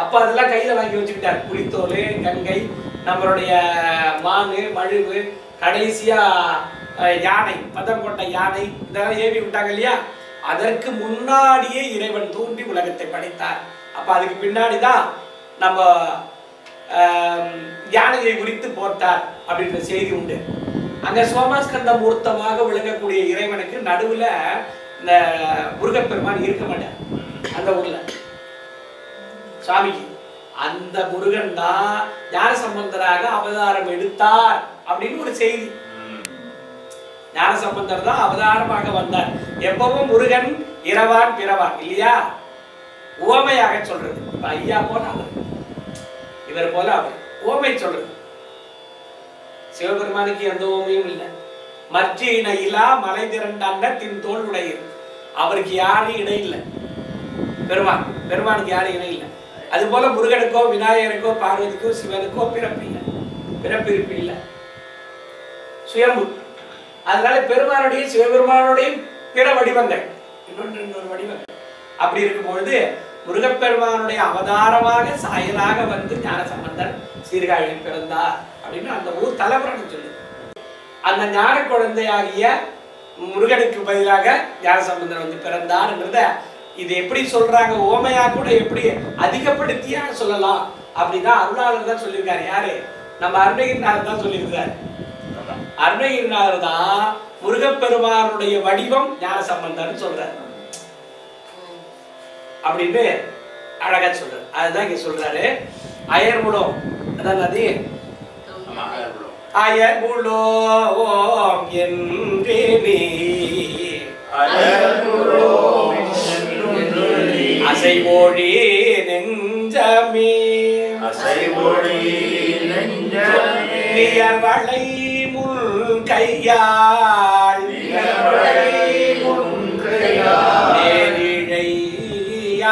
அப்ப அதெல்லாம் கையில வாங்கி வச்சுக்கிட்டார். புலித்தோல், கங்கை, நம்மளுடைய மானு, மழுவு, கடைசியா யானை, பதம் கொண்ட யானை, இதெல்லாம் ஏவி விட்டாங்க இல்லையா? அதற்கு முன்னாடியே இறைவன் தோன்றி உலகத்தை படைத்தார். அப்ப அதுக்கு பின்னாடிதான் நம்ம யானையை குறித்து போட்டார் அப்படின்ற செய்தி உண்டு. அங்க சோமாஸ்கந்த மூர்த்தமாக விளங்கக்கூடிய இறைவனுக்கு நடுவுல இந்த முருகப்பெருமான் இருக்க மாட்டார் அந்த ஊர்ல சுவாமிக்கு. அந்த முருகன் தான் ஞானசம்பந்தராக அவதாரம் எடுத்தார் அப்படின்னு ஒரு செய்தி. ஞானசம்பந்தர் தான் அவதாரமாக வந்தார். எப்பவும் முருகன் இரவான் பிறவான் இல்லையா, உவமையாக சொல்றது. இப்ப ஐயா போல அவர், இவர் போல அவர், உவமை சொல்றது. சிவபெருமானுக்கு எந்த உவமையும் இல்லை. மற்ற இணையிலா மலை திரண்ட அன்னத்தின் தோல் உடையது. அவருக்கு யாரும் இணை இல்லை. பெருமானுக்கு யாரும் இணை இல்லை. அது போல முருகனுக்கோ விநாயகருக்கோ பார்வதிக்கோ சிவனுக்கோ பிறப்பு இல்லை, பிறப்பிருப்பு இல்லை, சுயம்பு. அதனால பெருமானுடைய சிவபெருமானுடைய பிற வடிவங்கள், இன்னொரு வடிவங்கள். அப்படி இருக்கும்பொழுது முருகப்பெருமானுடைய அவதாரமாக சாயலாக வந்து ஞானசம்பந்தர் சீர்காழியில் பிறந்தார் அப்படின்னு அந்த ஊர் தலைவரன் சொல்லுது. அந்த ஞான குழந்தையாகிய முருகனுக்கு பதிலாக ஞானசம்பந்தர் வந்து பிறந்தார்ன்றத இது எப்படி சொல்றாங்க, ஓமையா கூட எப்படி அதிகப்படுத்தியா சொல்லலாம் அப்படின்னா அருளாளர் தான் சொல்லியிருக்காரு. யாரு? நம்ம அருணகிரிநாதர் தான் சொல்லியிருக்காரு. அருணகிரிநாதர் தான் முருகப்பெருமானுடைய வடிவம் ஞானசம்பந்தர்னு சொல்றாரு அப்படின்னு அழகா சொல்றாரு. அதுதான் இங்க சொல்றாரு. அயர்முளோம், அதான் அது அயர்முளோம் என்று நீ அசைமொழி நெஞ்சமே நியர்வளை முன் கையாள் நேரிழை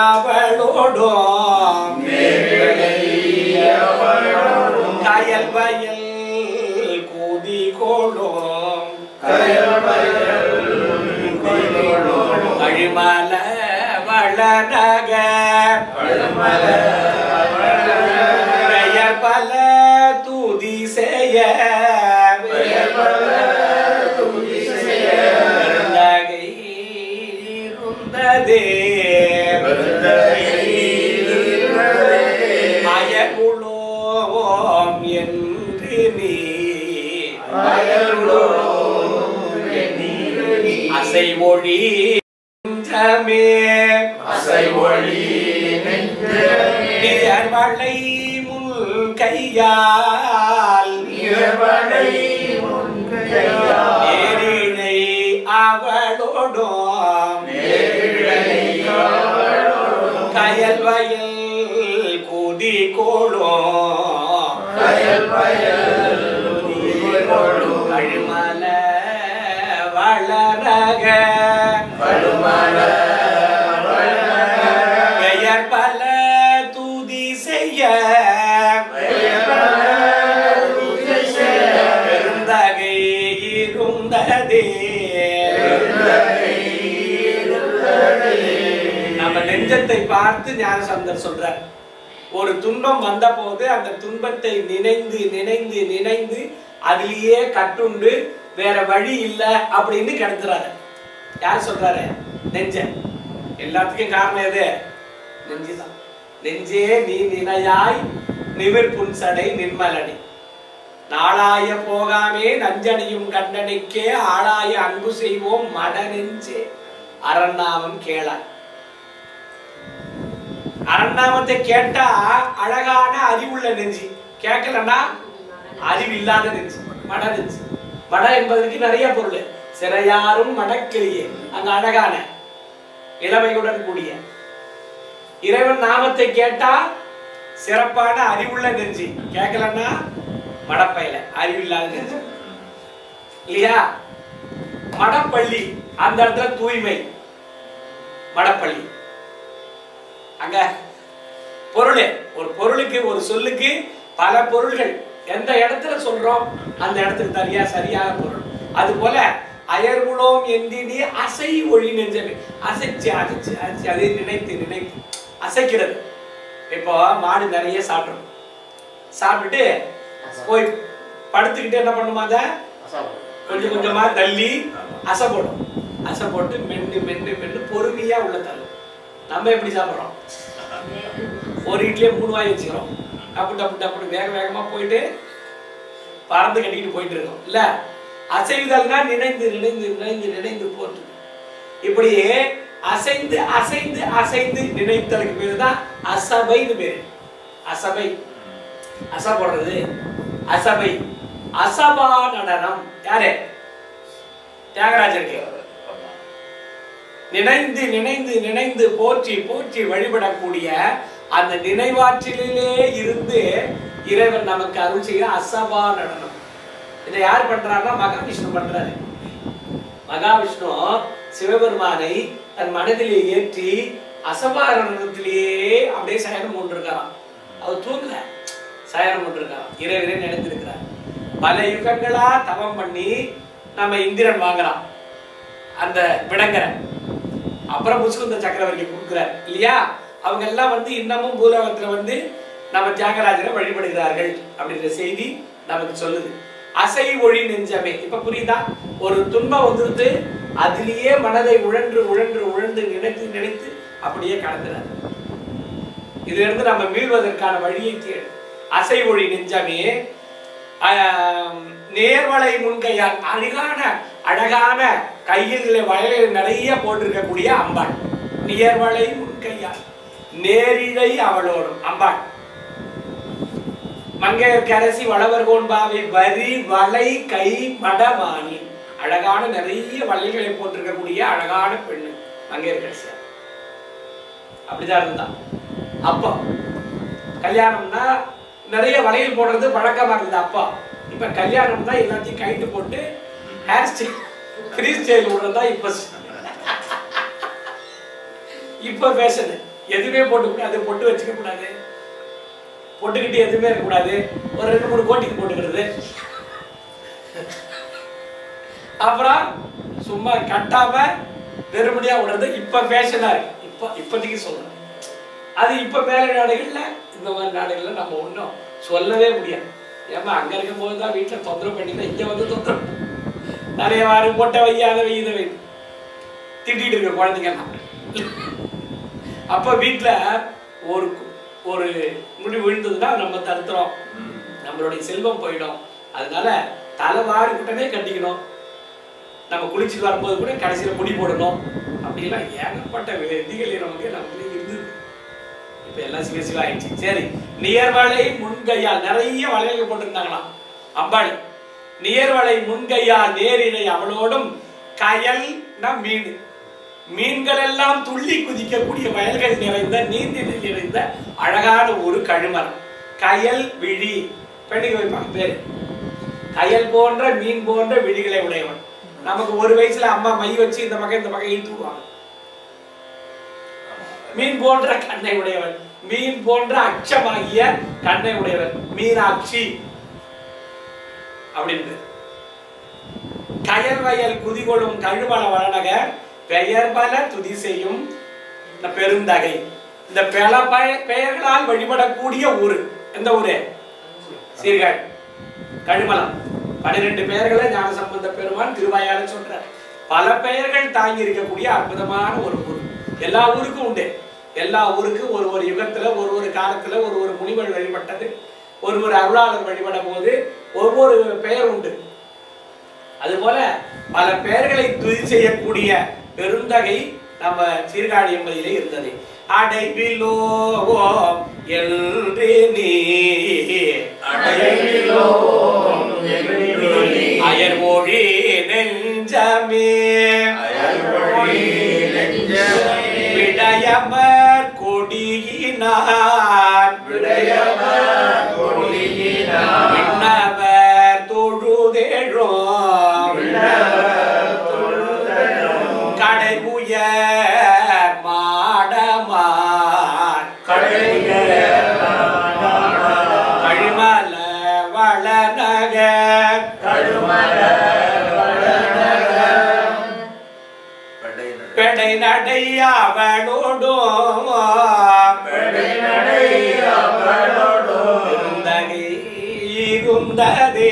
அவளோடும் கயல் வயல் கூதி கோடும் அழிமல வளநக பெயர் பல தூதி செய்ய பெருந்தகை இருந்ததே அயர்வுளோம் என்று நீ அசைமொழி நியர்வளை முன் கையால் நேரிழை அவளோடும் கயல் வயல் கூதி கோளும் அழிமல வளரக பெயர் பல தூதி செய்ய பெருந்தகை இருந்ததே. நம்ம நெஞ்சத்தை பார்த்து ஞானசம்பந்தர் சொல்றார். ஒரு துன்பம் வந்த போது அந்த துன்பத்தை நினைந்து நினைந்து நினைந்து அதிலேயே கட்டுண்டு வேற வழி இல்லை அப்படின்னு கிடத்துறாரு. யார் சொல்றாரு? நெஞ்ச. எல்லாத்துக்கும் காரணம் எது? நெஞ்சுதான். நெஞ்சே நீ நினையாய் நிமிர் புன்சடை நிர்மலனி நாளாய போகாமே நஞ்சனியும் கண்டனைக்கே ஆளாய அன்பு செய்வோம் மட நெஞ்சே அரண்நாமம் கேளாய். அரண்நாமத்தை கேட்டா அழகான அறிவுள்ள நெஞ்சு, கேட்கலன்னா அறிவில்லாத நெஞ்சு, மட நெஞ்சு. மட என்பதற்கு நிறைய பொருள். சிறையாரும் மடக்கிளியே, அங்க அழகான இளமையுடன் கூடிய இறைவன் நாமத்தை கேட்டா சிறப்பான அறிவுள்ள நெஞ்சு, கேட்கலன்னா மடப்பையில அறிவில்லாத நெஞ்சு இல்லையா. மடப்பள்ளி, அந்த இடத்துல தூய்மை மடப்பள்ளி. அங்க பொருள், ஒரு பொருளுக்கு ஒரு சொல்லுக்கு பல பொருள்கள். எந்த இடத்துல சொல்றோம் அந்த இடத்துக்கு தனியா சரியான பொருள். அது போல அயர்வுளோம் எந்தினி அசை ஒழி நெஞ்சமே, அசைச்சு அசைச்சு அசைச்சு அதை நினைத்து நினைத்து அசைக்கிறது. இப்போ மாடு நிறைய சாப்பிடும், சாப்பிட்டுட்டு போய் படுத்துக்கிட்டு என்ன பண்ணுமா, அதை கொஞ்சம் கொஞ்சமா தள்ளி அசை போடும். அசை போட்டு மென்னு மென்னு மென்னு பொறுமையா உள்ள தள்ளும். நம்ம எப்படி சாப்பிட்றோம்? ஒரு இட்லியே 3 வாய் வச்சுக்கிறோம். டப்பு டப்பு டப்புன்னு வேக வேகமா போயிட்டு பறந்து கட்டிக்கிட்டு போயிட்டு இருக்கோம் இல்ல. அசைவுதல்னா நினைந்து நினைந்து நினைந்து நினைந்து போற்று. இப்படியே அசைந்து அசைந்து அசைந்து நினைத்தலுக்கு பேரு தான் அசபைன்னு பேரு. அசபை, அசைப்படுறது அசபை. அசபா நடனம் யாரு? தியாகராஜருக்கு. நினைந்து நினைந்து நினைந்து போற்றி போற்றி வழிபடக்கூடிய அந்த நினைவாற்றிலே இருந்து இறைவன் நமக்கு அருள் செய்ய அசபா நடனம். இதை யார் பண்றாருன்னா மகாவிஷ்ணு பண்றாரு. மகாவிஷ்ணு சிவபெருமானை தன் மனதிலே ஏற்றி அசபா நடனத்திலேயே அப்படியே சயனம் கொண்டிருக்காராம். அவர் தூங்கல, சயனம் கொண்டிருக்காராம். இறைவனை நினைத்திருக்கிறார். பல யுகங்களா தவம் பண்ணி நம்ம இந்திரன் வாங்குறான் அந்த விடங்கரை. அப்புறம் முசுகுந்த சக்கரவர்த்தி கொடுக்கிறார் இல்லையா? அவங்க எல்லாம் வந்து இன்னமும் பூலோகத்துல வந்து நம்ம தியாகராஜரை வழிபடுகிறார்கள் அப்படின்ற செய்தி நமக்கு சொல்லுது. அசை ஒளி நெஞ்சமே. இப்ப புரியுதா? ஒரு துன்பம் வந்துருது, அதிலேயே மனதை உழன்று உழன்று உழன்று நினைத்து நினைத்து அப்படியே கடந்துறாரு. இதுல இருந்து நம்ம மீள்வதற்கான வழியை தேடு. அசை ஒளி நெஞ்சமே. நேர்வளை முன்கையால் அழகான அழகான கையில் வயலில் நிறைய போட்டிருக்கக்கூடிய அம்பாள். நேர்வளை முன்கையால் நேரிழை அவளோடும் அம்பாள். மங்கையர்க்கரசி வளவர்கோன்பாவை வரி வளை கை மடமானி. அழகான நிறைய வளைகளை போட்டிருக்கக்கூடிய அழகான பெண்ணு மங்கையர்க்கரசி. அப்படிதான் இருந்தா. அப்போ கல்யாணம்னா நிறைய வளையல் போடுறது பழக்கமா இருந்தது அப்பா. இப்ப கல்யாணம் தான் எல்லாத்தையும் கைட்டு போட்டு ஹேர் ஸ்டைல் ஃப்ரீ ஸ்டைல் விடுறதா இப்ப ஃபேஷன். எதுவுமே போட்டுக்கூடாது, பொட்டு வச்சுக்க கூடாது, பொட்டுக்கிட்டு எதுவுமே இருக்கக்கூடாது, ஒரு 2-3 கோட்டிக்கு போட்டுக்கிறது, அப்புறம் சும்மா கட்டாம வெறுமடியா விடுறது இப்ப ஃபேஷனா இருக்கு. இப்போதைக்கு சொல்றேன். அது இப்ப மேல நாடுகள்ல இந்த மாதிரி நாடுகள்ல நம்ம ஒன்றும் சொல்லவே முடியாது. ஏமா அங்க இருக்கும் போதுதான் வீட்டுல தொந்தரவு பண்ணிட்டு இங்க வந்து தொந்தரவு நிறைய வாரு போட்ட வையாத வையத வை திட்டிட்டு இருக்க குழந்தைங்கலாம். அப்ப வீட்டுல ஒரு ஒரு முடிவு விழுந்ததுன்னா நம்ம தடுத்துறோம், நம்மளுடைய செல்வம் போயிடும். அதனால தலைவாரி கூட்டமே கட்டிக்கணும். நம்ம குளிச்சுட்டு வரும்போது கூட கடைசியில முடி போடணும். அப்படிலாம் ஏகப்பட்ட விதிகள் நமக்கு இருந்தது. இப்ப எல்லாம் சிவசிவா ஆயிடுச்சு. சரி, நியர்வளை முன்கையால் நிறைய வளையல்கள் போட்டிருந்தாங்களாம் அம்பாள். நியர்வளை முன்கையால் நேரினை அவளோடும் கயல் மீன். மீன்கள் எல்லாம் துள்ளி குதிக்கக்கூடிய வயல்கள் நிறைந்த நீர்நிலை நிறைந்த அழகான ஒரு கழுமரம். கயல் விழி பெண்ணுக்கு வைப்பாங்க பேரு. கயல் போன்ற மீன் போன்ற விழிகளை உடையவன். நமக்கு ஒரு வயசுல அம்மா மை வச்சு இந்த பக்கம் இழுத்து விடுவாங்க. மீன் போன்ற கண்ணை உடையவன், மீன் போன்ற அச்சமாகிய கண்ணை உடையவன் மீனாட்சி அப்படின்னு. கயல் வயல் குதிகொள்ளும் கழுமல வளநகர் பெயர் பல துதி செய்யும் பெருந்தகை. இந்த பல பெயர்களால் வழிபடக்கூடிய ஊரு எந்த ஊரு? சீர்காழி கழுமலம். 12 பெயர்களை ஞானசம்பந்த பெருமான் திருவாயால சொல்றார். பல பெயர்கள் தாங்கி இருக்கக்கூடிய அற்புதமான ஒரு ஊர். எல்லா ஊருக்கும் உண்டு. எல்லா ஊருக்கும் ஒரு யுகத்துல ஒரு காலத்துல ஒரு முனிவர் வழிபட்டது, ஒரு அருளாளர் வழிபட போது ஒவ்வொரு பெயர் உண்டு. அதுபோல பல பெயர்களை துதி செய்யக்கூடிய பெருந்தகை நம்ம சீர்காழி என்பதிலே இருந்தது. அடைவிலோ என்று நீ அயர்மொழி நெஞ்சமே விடயமர் கொடியினான் விண்ணவர் தொழுதேழோ கடை உயர் மாடமான் கழுமல வளநகர் பெடை நடை அவளோடும் இருந்தகை இருந்ததே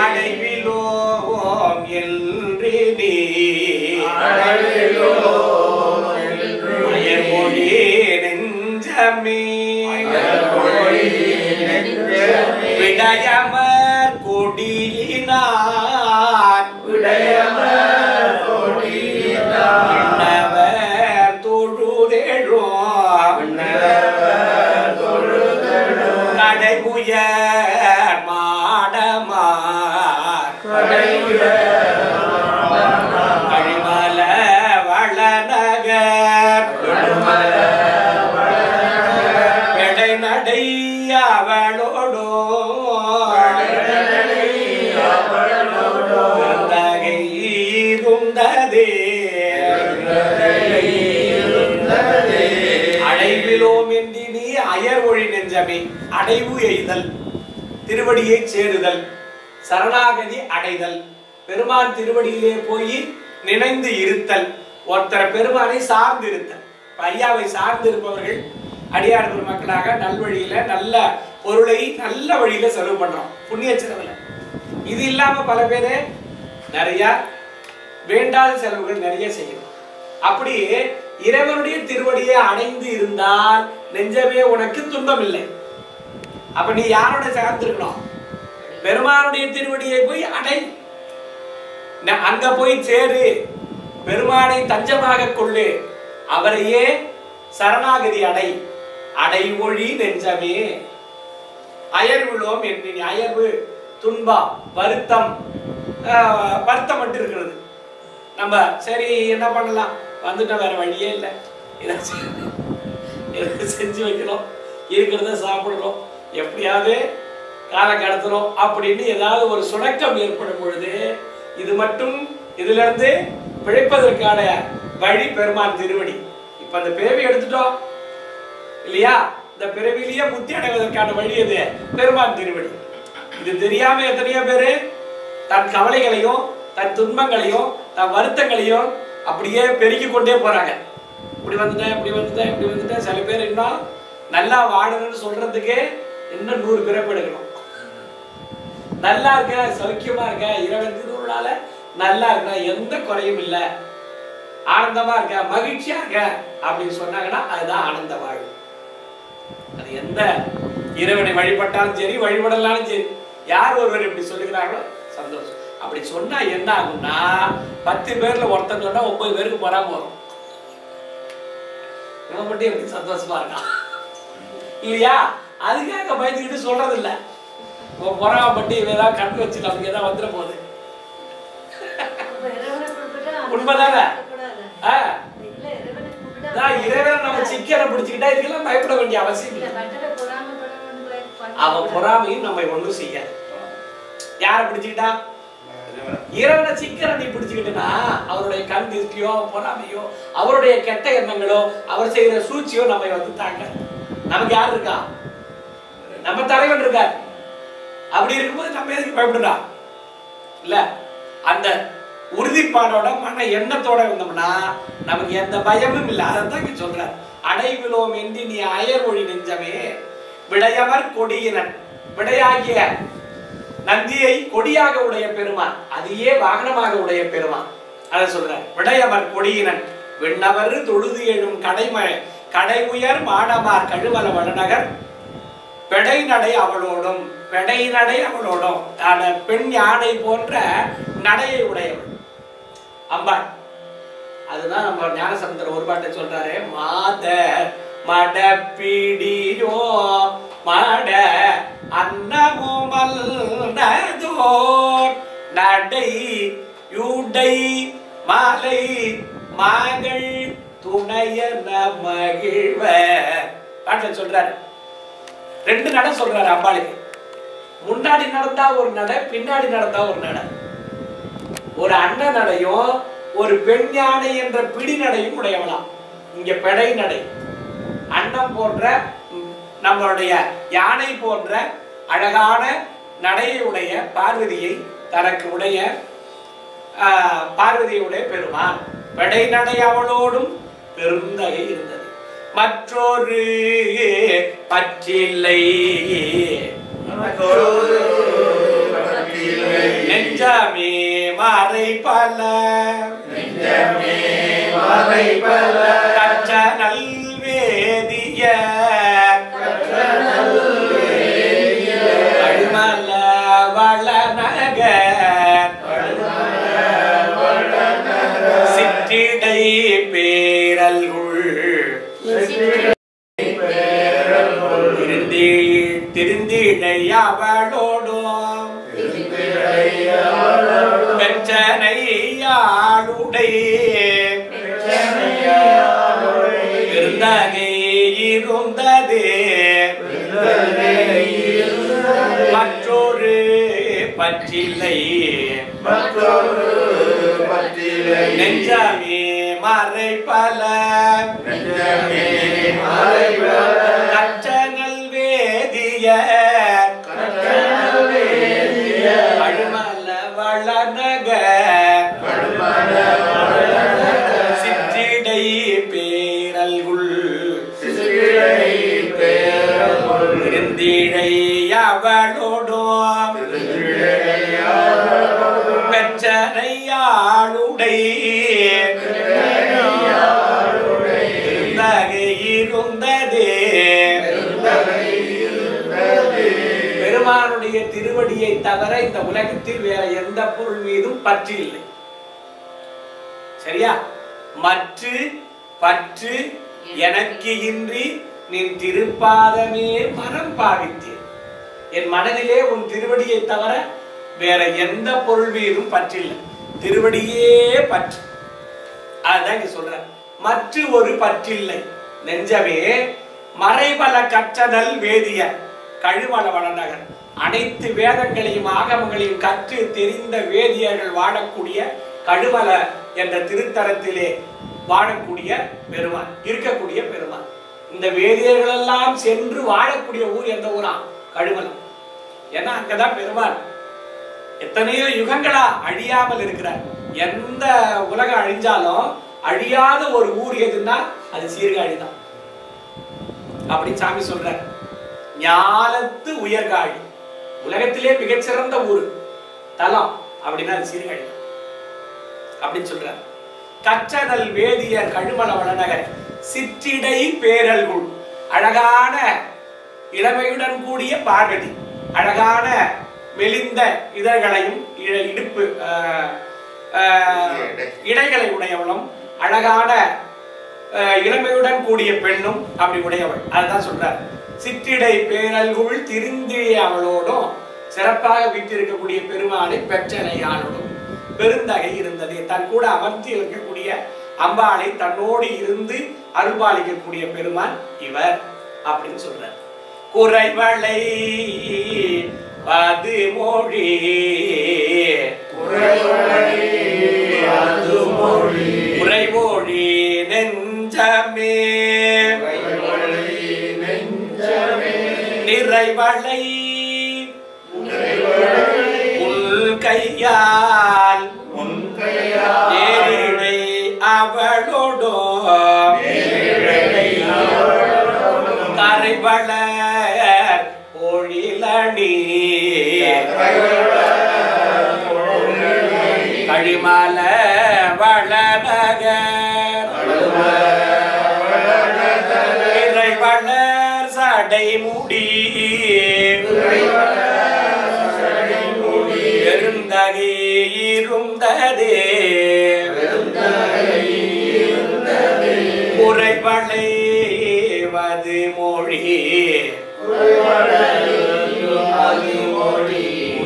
அடைவிலோம் என்று நீ அயர்மொழி நெஞ்சமே விடயம் நெஞ்சமே அடைவு எய்தல், திருவடியை சேருதல், சரணாகதி அடைதல், பெருமான் திருவடியிலே போய் நினைந்து இருத்தல், ஒருத்தர பெருமானை சார்ந்து இருத்தல். ஐயாவை சார்ந்து இருப்பவர்கள் அடியார் பெருமக்களாக நல்வழியில நல்ல பொருளை நல்ல வழியில செலவு பண்றோம், புண்ணிய செலவுல. இது இல்லாம பல பேரு நிறைய வேண்டாத செலவுகள் நிறைய செய்யணும். அப்படி இறைவனுடைய திருவடியை அடைந்து இருந்தால் நெஞ்சமே உனக்கு துன்பம் இல்லை. அப்ப நீ யாரோட சார்ந்து இருக்கணும்? பெருமானுடைய திருவடியை போய் அடை, அங்க போய் சேரு, பெருமானை தஞ்சமாக கொள்ளு, அவரையே சரணாகதி அடை. அடைமொழி நெஞ்சமே அயர்வுளோம் என் அயர்வு, துன்பம், வருத்தம், வருத்தம் மட்டும் இருக்கிறது. நம்ம சரி என்ன பண்ணலாம், வந்துட்டோம், வேற வழியே இல்லை, இதை செஞ்சு வைக்கிறோம், இருக்கிறத சாப்பிடுறோம், எப்படியாவது காலம் கடத்துறோம் அப்படின்னு ஏதாவது ஒரு சுணக்கம் ஏற்படும் பொழுது இது மட்டும் இதுல இருந்து பிழைப்பதற்கான வழி பெருமான் திருவடி. இப்ப அந்த பிறவி எடுத்துட்டோம் இல்லையா, இந்த பிறவிலேயே முத்தி அடைவதற்கான வழி எது? பெருமான் திருவடி. இது தெரியாம எத்தனையோ பேரு தன் கவலைகளையும் தன் துன்பங்களையும் தன் வருத்தங்களையும் அப்படியே பெருக்கி கொண்டே போறாங்க. இப்படி வந்துட்டேன், இப்படி வந்துட்டேன், இப்படி வந்துட்டேன். சில பேர் இன்னும் நல்லா வாழணும்னு சொல்றதுக்கு இன்னும் 100 பிறப்பு எடுக்கணும். நல்லா இருக்க, சௌக்கியமா இருக்க, இறைவன் திருவுருளால நல்லா இருக்க, எந்த குறையும் இல்லை, ஆனந்தமா இருக்க, மகிழ்ச்சியா இருக்க அப்படின்னு சொன்னாங்கன்னா அதுதான் ஆனந்த வாழ்வு. அது எந்த இறைவனை வழிபட்டாலும் சரி, வழிபடலாலும் சரி, யார் ஒருவர் இப்படி சொல்லுகிறாங்களோ சந்தோஷம். அப்படி சொன்னா என்ன ஆகும்னா 10 பேர்ல ஒருத்தன் சொன்னா 9 பேருக்கு பொறாம வரும். இவன் மட்டும் எப்படி சந்தோஷமா இருக்கான் இல்லையா? அதுக்காக பயந்துக்கிட்டு சொல்றது இல்ல. பொறாமப்பட்டு இவதான் கண் வச்சு நமக்கு ஏதாவது வந்துட போகுது. உண்மைதானே? இறைவனை நம்ம சிக்கனை பிடிச்சுக்கிட்டா இதுக்கெல்லாம் பயப்பட வேண்டிய அவசியம் இல்லை. அவன் பொறாமையும் நம்ம ஒண்ணும் செய்ய. யார பிடிச்சுக்கிட்டா? இறைவனை சிக்கனை நீ பிடிச்சுக்கிட்டா அவருடைய கண் திருஷ்டியோ பொறாமையோ அவருடைய கெட்ட எண்ணங்களோ அவர் செய்யற சூழ்ச்சியோ நம்ம வந்து தாக்க. நமக்கு யாரு இருக்கா? நம்ம தலைவன் இருக்கார். அப்படி இருக்கும்போது நம்ம எதுக்கு பயப்படுறா? இல்ல, அந்த உறுதிப்பாடோட மன எண்ணத்தோட இருந்தோம்னா நமக்கு எந்த பயமும் இல்லை. அதைத்தான் இங்க சொல்ற. அடைவிலோம் என்று நீ அயர் ஒளி நெஞ்சமே விடையவர் கொடியினன். விடையாகிய நந்தியை கொடியாக உடைய பெருமான், அதையே வாகனமாக உடைய பெருமான். அதை சொல்ற. விடையவர் கொடியினன் விண்ணவர் தொழுது எழும் கடை உயர் மாடமார் கழுவல வடநகர் பெடை நடை அவளோடும். பெடை நடை அவளோடும் பெண் யானை போன்ற நடையை உடையவள் அம்பாள். அதுதான் நம்ம ஞானசம்பந்தர் ஒரு பாட்டை சொல்றாரு. மாத மடப்பிடியோ மட அன்னமுமல் நடை யுடை மாலை மகள் துணையன மகிழ்வ பாட்டில் சொல்றாரு. 2 நடை சொல்றாரு அம்பாளுக்கு. முன்னாடி நடந்தா ஒரு நடை, பின்னாடி நடந்தா ஒரு நடை. ஒரு அன்ன நடையும் ஒரு பெண் யானை என்ற பிடி நடையும் உடையவளாம். இங்க பெடை நடை. அன்னம் போன்ற நம்மளுடைய யானை போன்ற அழகான நடையை உடைய பார்வதியை தனக்கு உடைய பார்வதியுடைய பெருமான். பெடை நடை அவளோடும் பெருந்தகை இருந்தது. மற்றொரு பற்றில்லை நெஞ்சமே மறை பல கற்ற நல்வேதிய கழுமல வளநகர் சிற்றிடை பேரல்குள் திருந்திடை அவளோடும் பெற்றனையாளுடை இருந்தகை இருந்ததே மற்றொரு பற்றில்லை நெஞ்சமே மறை பல கற்ற நல்வேதிய ஆளுடை பெருந்தகை இருந்ததே. பெருமானுடைய திருவடியை தவிர இந்த உலகத்தில் வேற எந்த பொருள் மீதும் பற்று இல்லை. சரியா? மற்று பற்று எனக்கு இன்றி நின் திருப்பாதமே மரம் பாவித்தேன். என் மனதிலே உன் திருவடியை தவிர வேற எந்த பொருள் மீதும் பற்றில்லை. திருவடியே பற்று. அதுதான் இங்க சொல்ற. மற்ற ஒரு பற்றில்லை நெஞ்சமே. மறைபல கற்றதல் வேதிய கழுமல வளநகர். அனைத்து வேதங்களையும் ஆகமங்களையும் கற்று தெரிந்த வேதியர்கள் வாழக்கூடிய கழுமல என்ற திருத்தலத்திலே வாழக்கூடிய பெருமான், இருக்கக்கூடிய பெருமான். இந்த வேதியர்கள் எல்லாம் சென்று வாழக்கூடிய ஊர் எந்த ஊரா? கழுமலம். ஏன்னா அங்கதான் பெருமான் எத்தனையோ யுகங்களா அழியாமல் இருக்கிறார். எந்த உலகம் அழிஞ்சாலும் அழியாத ஒரு ஊர் எதுன்னா அது சீர்காழி தான் அப்படின்னு சாமி சொல்றார். ஞாலத்து உயர்காழி, உலகத்திலே மிகச்சிறந்த ஊர் தலம் அப்படின்னா அது சீர்காழி அப்படின்னு சொல்றார். கற்றதல் வேதியர் கழுமல வளநகர் சிற்றிடை பேரல்குள். அழகான இளமையுடன் கூடிய பார்வதி, அழகான மெலிந்த இதழ்களையும் இடுப்பு இடைகளை உடையவளும், அழகான இளமையுடன் கூடிய பெண்ணும் அப்படி உடையவள். அதுதான் சொல்றார். சிற்றிடை பேரல்குள் திருந்திய அவளோடும் சிறப்பாக வீட்டிருக்கக்கூடிய பெருமானை பெற்றனையாளோடும் பெருந்தகை இருந்தது. தன் கூட அமர்த்தி இருக்கக்கூடிய அம்பாளை தன்னோடு இருந்து அருள்பாலிக்கக்கூடிய பெருமான் இவர் அப்படின்னு சொல்றார். குறைவளை அது மொழி குறைமொழி நெஞ்சமே நிறைவளை உன் கையால் நேரிடை அவளோடோ கரைவளர் பொழிலணி கழிமல வளநகர் இறைவளர் சடைமுடி பெருந்தகை இருந்ததே. குறைவளை வது மொழி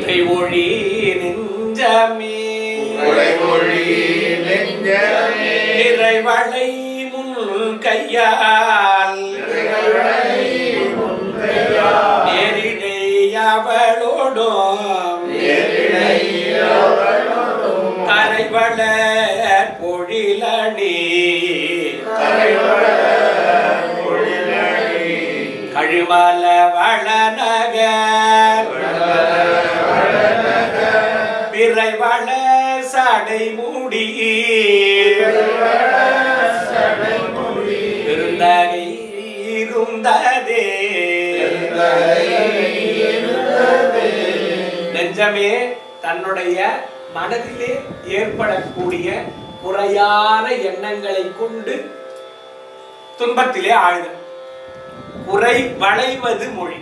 உரைமொழி நெஞ்சமே இறைவளை முன் கையால் நேரிடை அவளோடும் கரைவளர் பொழிலணி கழுமல வளநகர் பிறைவளர் சடைமுடி பெருந்தகை இருந்ததே. நெஞ்சமே தன்னுடைய மனதிலே ஏற்படக்கூடிய குறையான எண்ணங்களை கொண்டு துன்பத்திலே ஆழ்ந்த குறை வளைவது மொழி.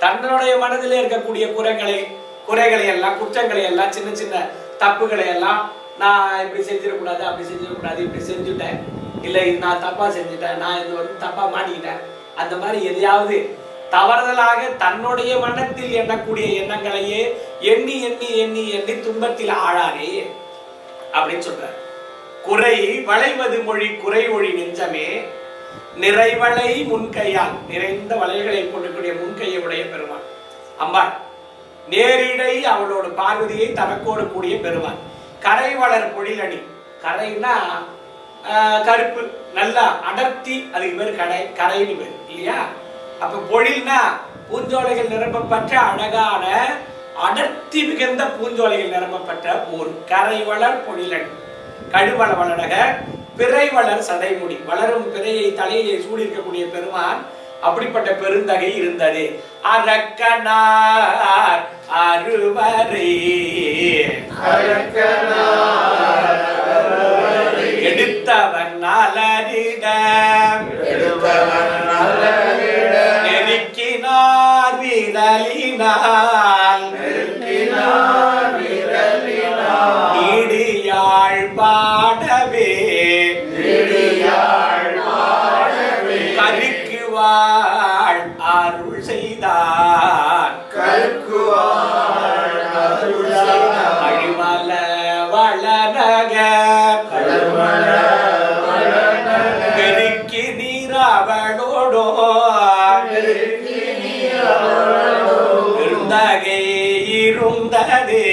தன்னுடைய மனதிலே இருக்கக்கூடிய குறைகளை எல்லாம், குற்றங்களை எல்லாம், சின்ன சின்ன தப்புகளை எல்லாம், நான் இப்படி செஞ்சிடக்கூடாது, அப்படி செஞ்சிடக்கூடாது, இப்படி செஞ்சுட்டேன், இல்லை நான் தப்பா செஞ்சுட்டேன், நான் இது வந்து தப்பா மாட்டிக்கிட்டேன், அந்த மாதிரி எதையாவது தவறுதலாக தன்னுடைய மனத்தில் எண்ணக்கூடிய எண்ணங்களையே எண்ணி எண்ணி எண்ணி எண்ணி துன்பத்தில் ஆளாரே அப்படின்னு சொல்றார். குறை வளைவது மொழி குறை ஒழி நெஞ்சமே நிறைவளை முன்கையால், நிறைந்த வளைகளை கொண்டிருக்கூடிய முன்கையை உடைய பெருமான் அம்பாள். நேரிடை அவளோட பார்வதியை தனக்கோடு கூடிய பெருமான். கரை வளர் பொழிலணி, கரைன்னா கருப்பு நல்லா அடர்த்தி, அதுக்கு பேர் கரைன்னு பேர் இல்லையா? அப்ப பொழில்னா பூஞ்சோலைகள் நிரம்பப்பட்ட அழகான அடர்த்தி மிகுந்த பூஞ்சோலைகள் நிரம்பப்பட்ட ஊர். கரை வளர் பொழிலணி கழுமல வளநகர் பிறைவளர் சடைமுடி, வளரும் பிறையை தலையிலே சூடியிருக்கக்கூடிய பெருமான் அப்படிப்பட்ட பெருந்தகை இருந்தது. அரக்கனார் அறுவரை எடுத்தவன் நலரிட நெருக்கினார் விரலினால் நீடியாழ் பாடவே கருக்குவாள் அருள் செய்தார் அழிமல வளநகர் பெருக்கி நீராவளோடோ இருந்தகை இருந்ததே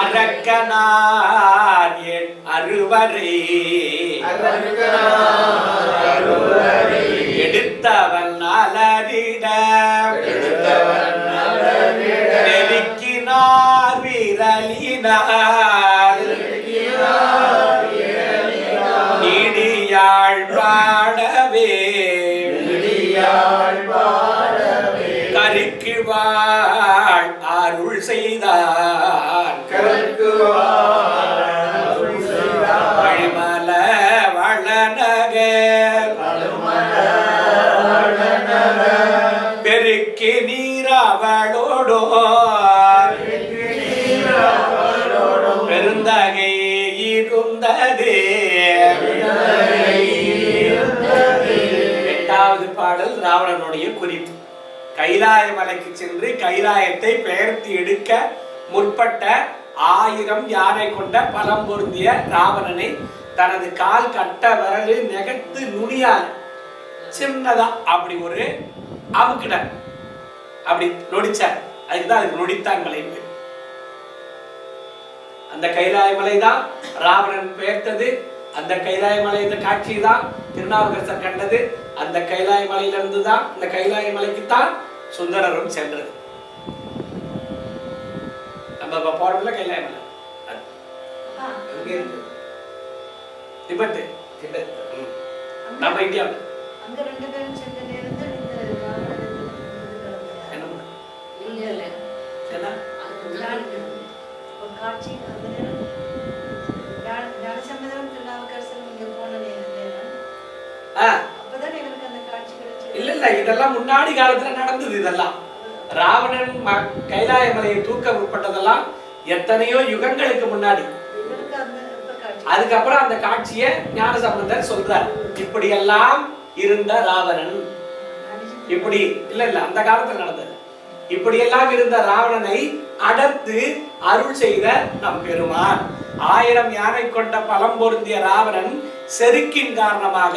அரக்கனார் அறுவரை எடுத்தவன் அலரிட நெருக்கினார் விரலினார் நீடியாழ் பாடவே கருக்குவாள் அருள் செய்தார் அழிமல வளநகர் பெருக்கி நீராவளோடோ பெருந்தகை இருந்ததே. எட்டாவது பாடல் ராவணனுடைய குறிப்பு. கைலாய மலைக்கு சென்று கைலாயத்தை பெயர்த்து எடுக்க முற்பட்ட 1000 யானை கொண்ட பலம் பொருந்திய ராவணனை தனது கால் கட்ட விரலு நெகத்து நுனியால் சின்னதா அப்படி ஒரு அமுக்கினார், அப்படி நொடிச்சார். அதுக்குதான் அதுக்கு நொடித்தான் மலை. அந்த கைலாய மலை தான் ராவணன் பெயர்த்தது. அந்த கைலாய மலை இந்த காட்சி தான் திருநாவுக்கரசர் கண்டது. அந்த கைலாய மலையிலிருந்து தான் இந்த கைலாய மலைக்குத்தான் சுந்தரரும் சென்றது. நம்ம போறோம்ல கைலாய மலை, திபெத் திபெத் நம்ம இந்தியாவில் இல்ல இல்ல இதெல்லாம் முன்னாடி காலத்துல நடந்தது. இதெல்லாம் ராவணன் கைலாய மலையை தூக்க முற்பட்டதெல்லாம் எத்தனையோ யுகங்களுக்கு முன்னாடி. அதுக்கப்புறம் அந்த காட்சியை ஞானசம்பந்தர் சொல்றார். இப்படி எல்லாம் இருந்த ராவணன், இப்படி இல்ல இல்ல அந்த காலத்துல நடந்தது. இப்படியெல்லாம் இருந்த ராவணனை அடர்த்து அருள் செய்த நம் பெருமான். 1000 யானை கொண்ட பலம் பொருந்திய ராவணன் செருக்கின் காரணமாக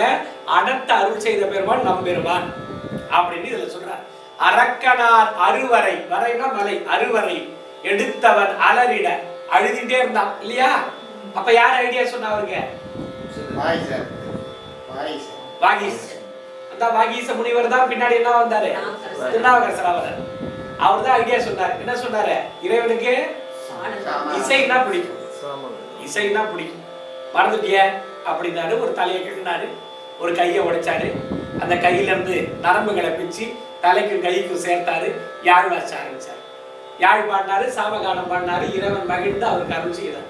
அடர்த்து அருள் செய்த பெருமான் நம் பெருமான் அப்படின்னு இதுல சொல்றார். அரக்கனார் அறுவரை, வரைனா மலை, அறுவரை எடுத்தவன் அலறிட, அழுதிட்டே இருந்தான் இல்லையா? அப்ப யார் ஐடியா சொன்னா அவருக்கு? வாகீஸ். அந்த வாகீச முனிவர் தான் பின்னாடி என்ன வந்தாரு? திருநாவுக்கரசர். அவர் தான் ஐடியா சொன்னார். என்ன சொன்னாரு? இறைவனுக்கு இசைன்னா பிடிக்கும், இசைன்னா பிடிக்கும். மறந்துட்டிய அப்படின்னாரு. ஒரு தலையை கட்டினாரு, ஒரு கையை உடைச்சாரு. அந்த கையில இருந்து நரம்புகளை பிச்சு தலைக்கும் கைக்கும் சேர்த்தாரு. யாழ் வாச ஆரம்பிச்சாரு. யாழ் பாடினாரு, சாமகானம் பாடினாரு. இறைவன் மகிழ்ந்து அவருக்கு அருள் செய்தார்.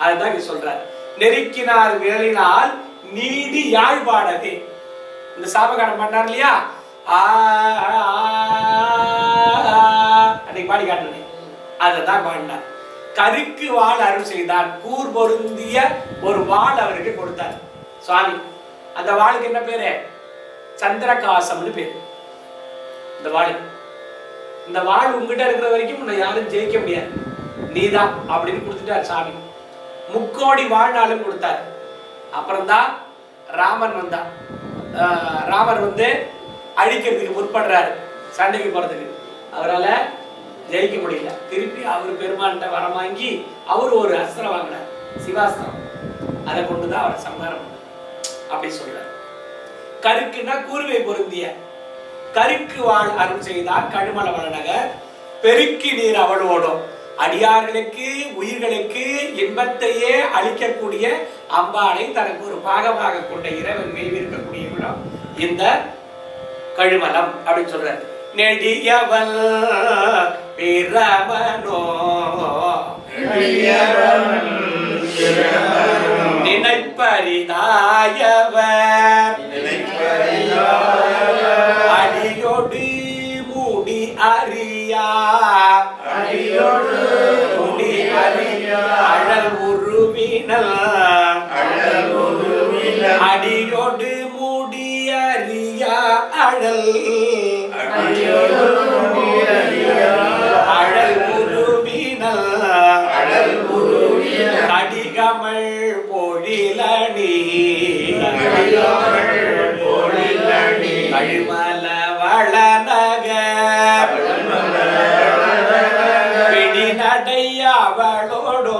அதுதான் இங்க சொல்றாரு. நெருக்கினார் விரலினால் நீடி யாழ் பாடவே. இந்த சாமகானம் பாடினார் இல்லையா? அன்னைக்கு பாடி காட்டினேன், அதான் பாடினார். கருக்கு வாள் அருள் செய்தார். கூர் பொருந்திய ஒரு வாள் அவருக்கு கொடுத்தார் சுவாமி. அந்த வாளுக்கு என்ன பேரு? சந்திரகாசம்னு பேரு. இந்த வாள், இந்த வாள் உங்ககிட்ட இருக்கிற வரைக்கும் உன்னை யாரும் ஜெயிக்க முடியாது, நீதான் அப்படின்னு கொடுத்துட்டார் சாமி. முக்கோடி வாழ்நாளும் கொடுத்தார். அப்புறம்தான் ராமன் வந்தான். ராமர் அழிக்கிறதுக்கு முற்படுறாரு, சண்டைக்கு போறதுக்கு. அவரால் ஜெயிக்க முடியல. திருப்பி அவர் பெருமான்கிட்ட வரம் வாங்கி அவர் ஒரு அஸ்திரம் வாங்கினார், சிவாஸ்திரம். அதை கொண்டுதான் அவர் சம்ஹாரம் பண்ணார். அப்படி சொல்றார். கருக்குன்னா கூர்வை பொருந்திய. கருக்கு வாழ் அருள் செய்தார் கழுமல வளநகர் பெருக்கி நீர் அவளோடும். அடியார்களுக்கு உயிர்களுக்கு இன்பத்தையே அளிக்கக்கூடிய அம்பாளை தனக்கு ஒரு பாகமாக கொண்ட இறைவன் மேல் இருக்கக்கூடிய இடம் இந்த கழுமலம் அப்படின்னு சொல்றாரு. நெடியவள் பிரமனோ நினைப்பரிதாயவர் அடியோடு மூடி அறியா மூடி அறியா அழல் உருவினல் அடியோடு மூடி அறியா அழல் அழல் உருவினல் கடிகமள் பொழிலணி கழிமல வளநக பிடி நடையவளோடோ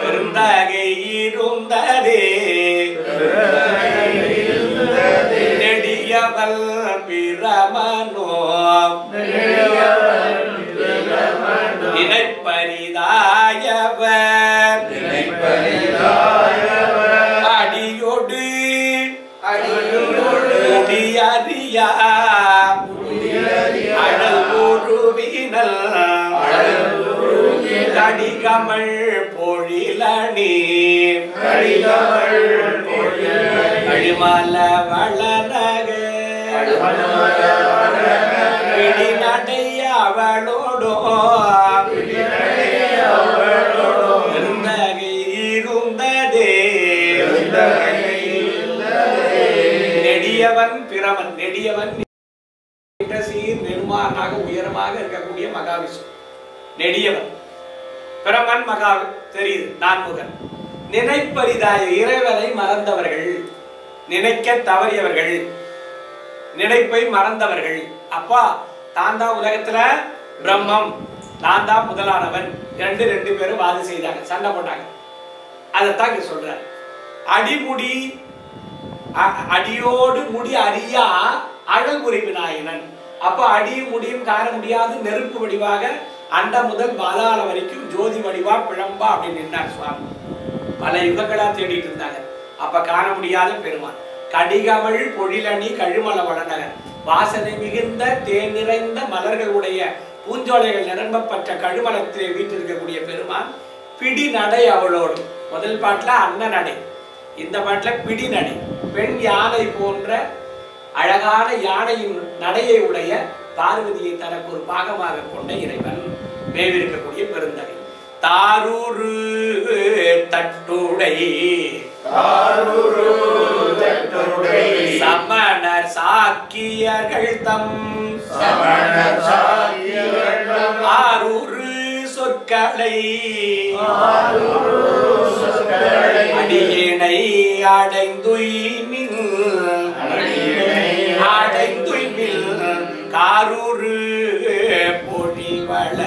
இருந்தகை இருந்ததே நெடியவள் பிரமனோ நினைப்பரிதாயவர் அடியோடு முடியறியா அழல் உருவினல் கடிகமள் பொழிலணி கழிமல வளநக பிடி நடைய அவளோடோ இருந்ததே நெடியவன் பிரமன் நெடியவன் சீர் நெடுமாறாக உயரமாக இருக்கக்கூடிய மகாவிஷ்ணு நெடியவன் பிரமன் மகா தெரியுது நான்முகன் நினைப்பரிதாய இறைவனை மறந்தவர்கள் நினைக்க தவறியவர்கள் நினைப்பை மறந்தவர்கள் அப்பா தான் தான் உலகத்துல பிரம்மம் நான் தான் முதலானவன் ரெண்டு பேரும் வாதம் செய்தாங்க சண்டை போட்டாங்க அதைத்தான் இங்க சொல்றார் அடிமுடி அடியோடு முடி அறியா அழகுரி விநாயகன் அப்ப அடியும் முடியும் காண முடியாது நெருப்பு வடிவாக அண்ட முதல் பாதாள வரைக்கும் ஜோதி வடிவா பிழம்பா அப்படின்னு நின்றார் சுவாமி பல யுகங்களா தேடிட்டு இருந்தாங்க அப்ப காண முடியாத பெருமான் கடிகமள் பொழிலணி கழுமல வளநகர் வாசனை மிகுந்த தேன் நிறைந்த மலர்களுடைய பூஞ்சோலைகள் நிரம்பப்பட்ட கழுமலத்திலே வீட்டிருக்கக்கூடிய பெருமான் பிடி நடை அவளோடு முதல் பாட்டுல அன்ன நடை இந்த பாட்டுல பிடி நடை பெண் யானை போன்ற அழகான யானையின் நடையை உடைய பார்வதியை தனக்கு ஒரு பாகமாக கொண்ட இறைவன் மேவிருக்கக்கூடிய பெருந்தகை தாரூரு தட்டுடை சமணர் சாக்கியர்கள் தம் ஆரூரு சொற்களை அடியினை அடைந்துய்மில் காரூரு பொழிவள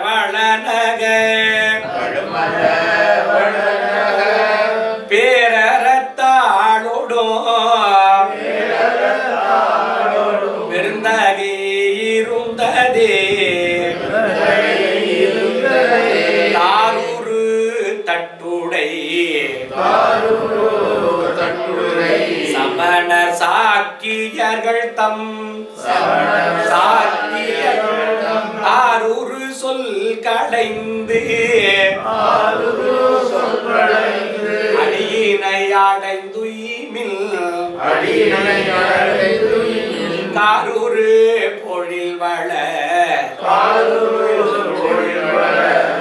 வளநக பேரறத்தாளோடோ பெருந்தகை இருந்ததே தாரூரு தட்டுடை சமணர் சாக்கியர்கள் தம் ஆரூரு சொல் கடைந்து அடியினை அடைந்துய்மில் காரூரு பொழில்வள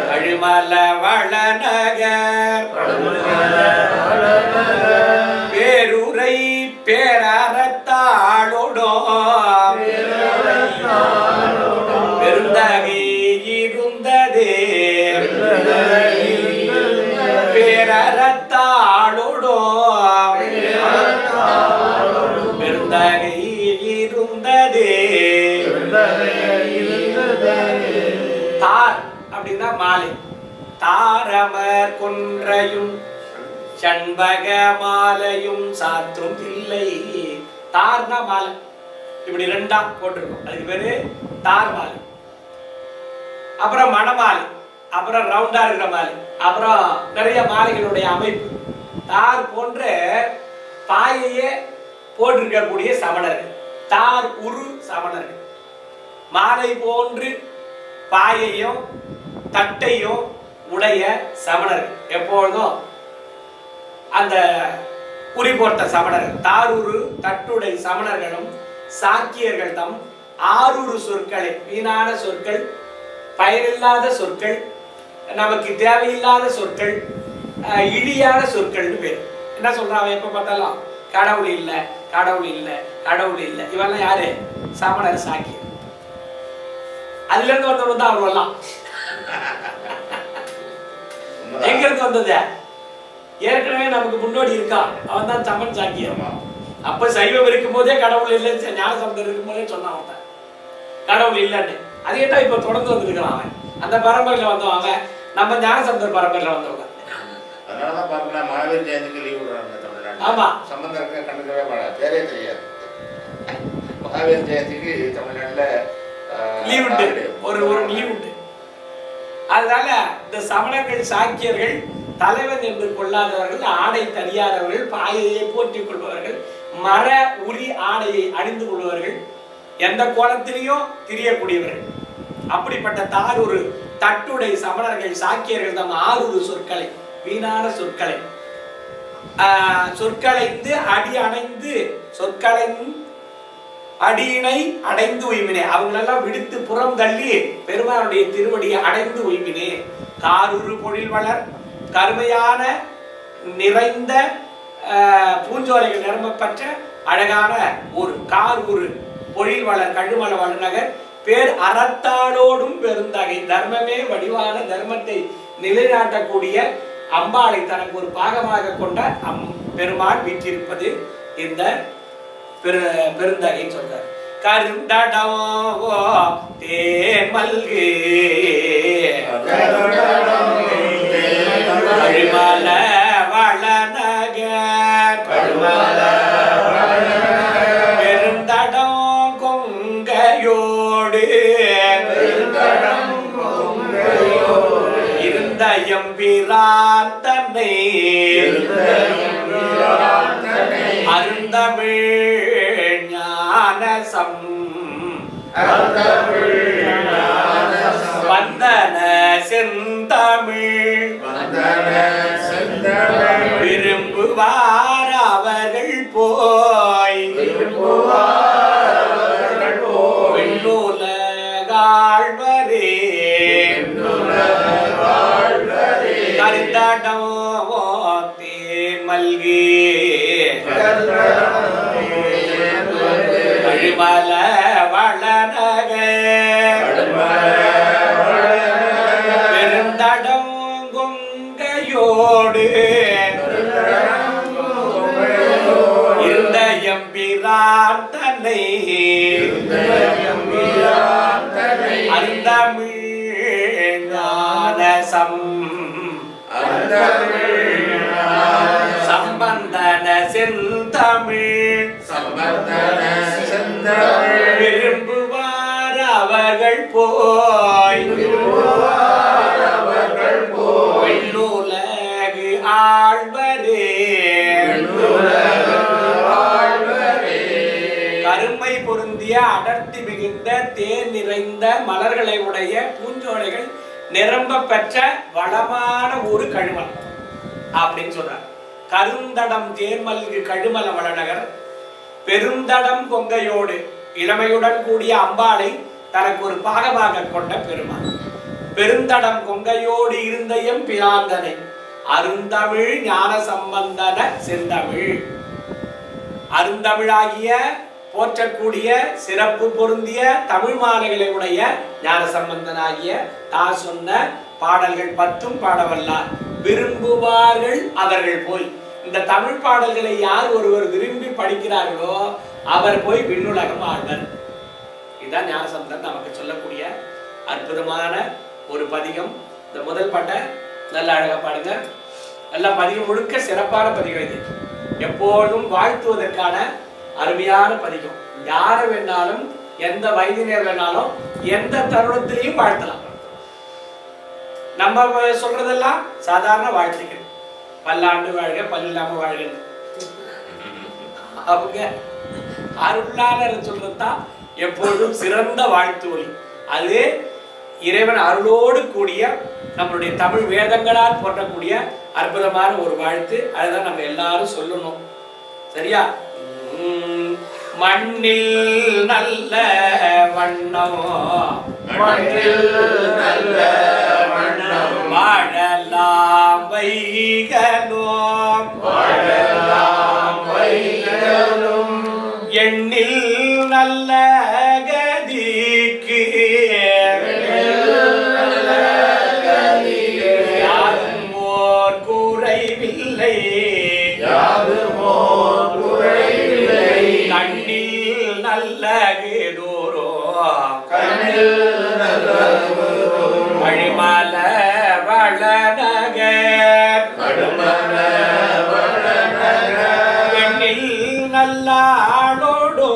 கழுமல வளநகர் பேருரை பேரறத்தாளோடோ பெருந்தகை இருந்ததே பேரறத்தாளோடோ பெருந்தகை இருந்ததே தார் அப்படின்னா மாலை தாரமர் கொன்றையும் சண்பக மாலையும் சாற்றும் இல்லை தார்னா மாலை இப்படி ரெண்டா போட்டிருக்கும் அதுக்கு பேரு தார் மாலை அப்புறம் மணமாலை அப்புறம் ரவுண்டா இருக்கிற மாலை அப்புறம் நிறைய மாலைகளுடைய அமைப்பு தார் போன்ற பாயையே போட்டிருக்கக்கூடிய சமணர்கள், தார் உரு சமணர்கள். மாலை போன்று பாயையும் தட்டையும் உடைய சமணர்கள், எப்பொழுதும் அந்த குறி போட்ட சமணர்கள். தாரூரு தட்டுடை சமணர்களும் சாக்கியர்கள் தம் ஆரூரு சொற்களை, வீணான சொற்கள், பயனில்லாத சொற்கள், நமக்கு தேவையில்லாத சொற்கள், இழியான சொற்கள்னு பேர். என்ன சொல்றாங்க எப்ப பார்த்தாலும்? கடவுள் இல்லை, கடவுள் இல்லை, கடவுள் இல்லை. இவெல்லாம் யாரு? சமணர் சாக்கியர். அதுல இருந்து வந்தவங்க தான் அவர்களெல்லாம். எங்க இருந்து வந்தது? ஏற்கனவே நமக்கு முன்னோடி இருக்கான், அவன் தான் சமன் சாக்கியர். அப்ப சைவம் இருக்கும் போதே கடவுள் இல்லை, ஞானசம்பந்தர் இருக்கும் போதே சொன்னான் அவன் கடவுள் இல்லைன்னு. அதே தான் இப்ப தொடர்ந்து வந்துருக்கிறான் அவன். அந்த பரம்பரையில வந்தவங்க நம்ம ஞானசம்பந்தர் பரம்பரையில வந்தவங்க. அதனாலதான் பாருங்க மகாவீர் ஜெயந்திக்கு லீவ் விடுறாங்க தமிழ்நாடு. ஆமா, சம்பந்தருக்கு கண்டுக்கவே மாட்டாங்க, பேரே தெரியாது. மகாவீர் ஜெயந்திக்கு தமிழ்நாட்டுல லீவ் உண்டு, ஒரு லீவ் உண்டு. அதனால இந்த சமணர்கள் சாக்கியர்கள் தலைவன் என்று கொள்ளாதவர்கள், ஆடை தரியாதவர்கள், பாயையை போற்றிக் கொள்பவர்கள், மர உரி ஆடையை அணிந்து கொள்பவர்கள், எந்த கோலத்திலையும் திரியக்கூடியவர்கள். அப்படிப்பட்ட தாரூரு தட்டுடை சமணர்கள் சாக்கியர்கள் தம் ஆரூரு சொற்களை, வீணான சொற்களை, சொற்களைந்து அடி அணைந்து, சொற்களைந்து அடியினை அடைந்து உய்மினே, அவங்களெல்லாம் விடுத்து புறம் தள்ளி பெருமானுடைய திருவடியை அடைந்து உய்மினே. காரூரு பொழில் வளர் கருமையான நிறைந்த பூஞ்சோலைகள் நிரம்பப்பெற்ற அழகான ஒரு காரூரு பொழில் வளர் கழுமல வளநகர் பேர் அறத்தாளோடும் பெருந்தகை, தர்மமே வடிவான தர்மத்தை நிலைநாட்டக்கூடிய அம்பாளை தனக்கு ஒரு பாகமாக கொண்ட பெருமான் வீற்றிருப்பது இந்த பெருந்தகை சொல்றார். கருந்தடோ தேமல்கு கழுமல வளநகர் பெருந்தடம் கொங்கையோடு இருந்த எம்பிரான் தன்னை அருந்தமிழ் ஞானசம் வந்தன செந்தமிழ் விரும்புவார் அவர்கள் போய் விண்ணுலகாழ்வரே கருந்தடம் தேமல்கி கழுமல வளநகர் பெருந்தடம் கொங்கையோடு இருந்த எம்பிரான் தன்னை அந்தமிழ் ஞானசம் சம்பந்தன செந்தமிழ் விரும்புவார் அவர்கள் போய் விண்ணுலகு ஆழ்வரே. கருமை பொருந்திய அடர்த்தி மிகுந்த தேன் நிறைந்த மலர்களை உடைய பூஞ்சோலைகள் நிரம்ப பெற்ற வளமான ஒரு கழுமலம் அப்படின்னு சொல்றார். கருந்தடம் தேர்மல்கு கழுமல வளநகர் பெருந்தடம் கொங்கையோடு இளமையுடன் கூடிய அம்பாளை தனக்கு ஒரு பாகமாக கொண்ட பெருமான். பெருந்தடம் கொங்கையோடு இருந்த எம் பிராந்தனை அருந்தமிழ் ஞான சம்பந்தன செந்தமிழ், அருந்தமிழாகிய போற்றக்கூடிய சிறப்பு பொருந்திய தமிழ் மாலைகளை உடைய ஞான சம்பந்தனாகிய தா சொன்ன பாடல்கள் 10 பாடவல்லார் விரும்புவார்கள் அவர்கள் போய். இந்த தமிழ் பாடல்களை யார் ஒருவர் விரும்பி படிக்கிறார்களோ அவர் போய் விண்ணுலகம் ஆழ்வர். இதுதான் ஞானசம்பந்தர் நமக்கு சொல்லக்கூடிய அற்புதமான ஒரு பதிகம். இந்த முதல் பாட்டை நல்ல அழகா பாடுங்க. நல்ல பதிகம் முழுக்க சிறப்பான பதிகம் இது. எப்போதும் வாழ்த்துவதற்கான அருமையான பதிகம். யாரை வேணாலும் எந்த வயதினர் வேணாலும் எந்த தருணத்திலையும் வாழ்த்தலாம். நம்ம சொல்றதெல்லாம் சாதாரண வாழ்த்துக்கள். பல்லாண்டு வாழ்க பல்லில்லாம வாழ்க. அவங்க அருளாளர் சொல்றதுதான் எப்பொழுதும் சிறந்த வாழ்த்து ஒலி. அது இறைவன் அருளோடு கூடிய நம்மளுடைய தமிழ் வேதங்களால் போற்றக்கூடிய அற்புதமான ஒரு வாழ்த்து. அதுதான் நம்ம எல்லாரும் சொல்லணும். சரியா? மண்ணில் நல்ல வண்ணம் வாழலாம் வைகலும் எண்ணில் நல்ல கதிக்கு யாரும் ஓர் குறைவில்லை கண்ணில் நல்ல கேதோரோ கழிமல வளநகர் பெண்ணில் நல்லாளோடோ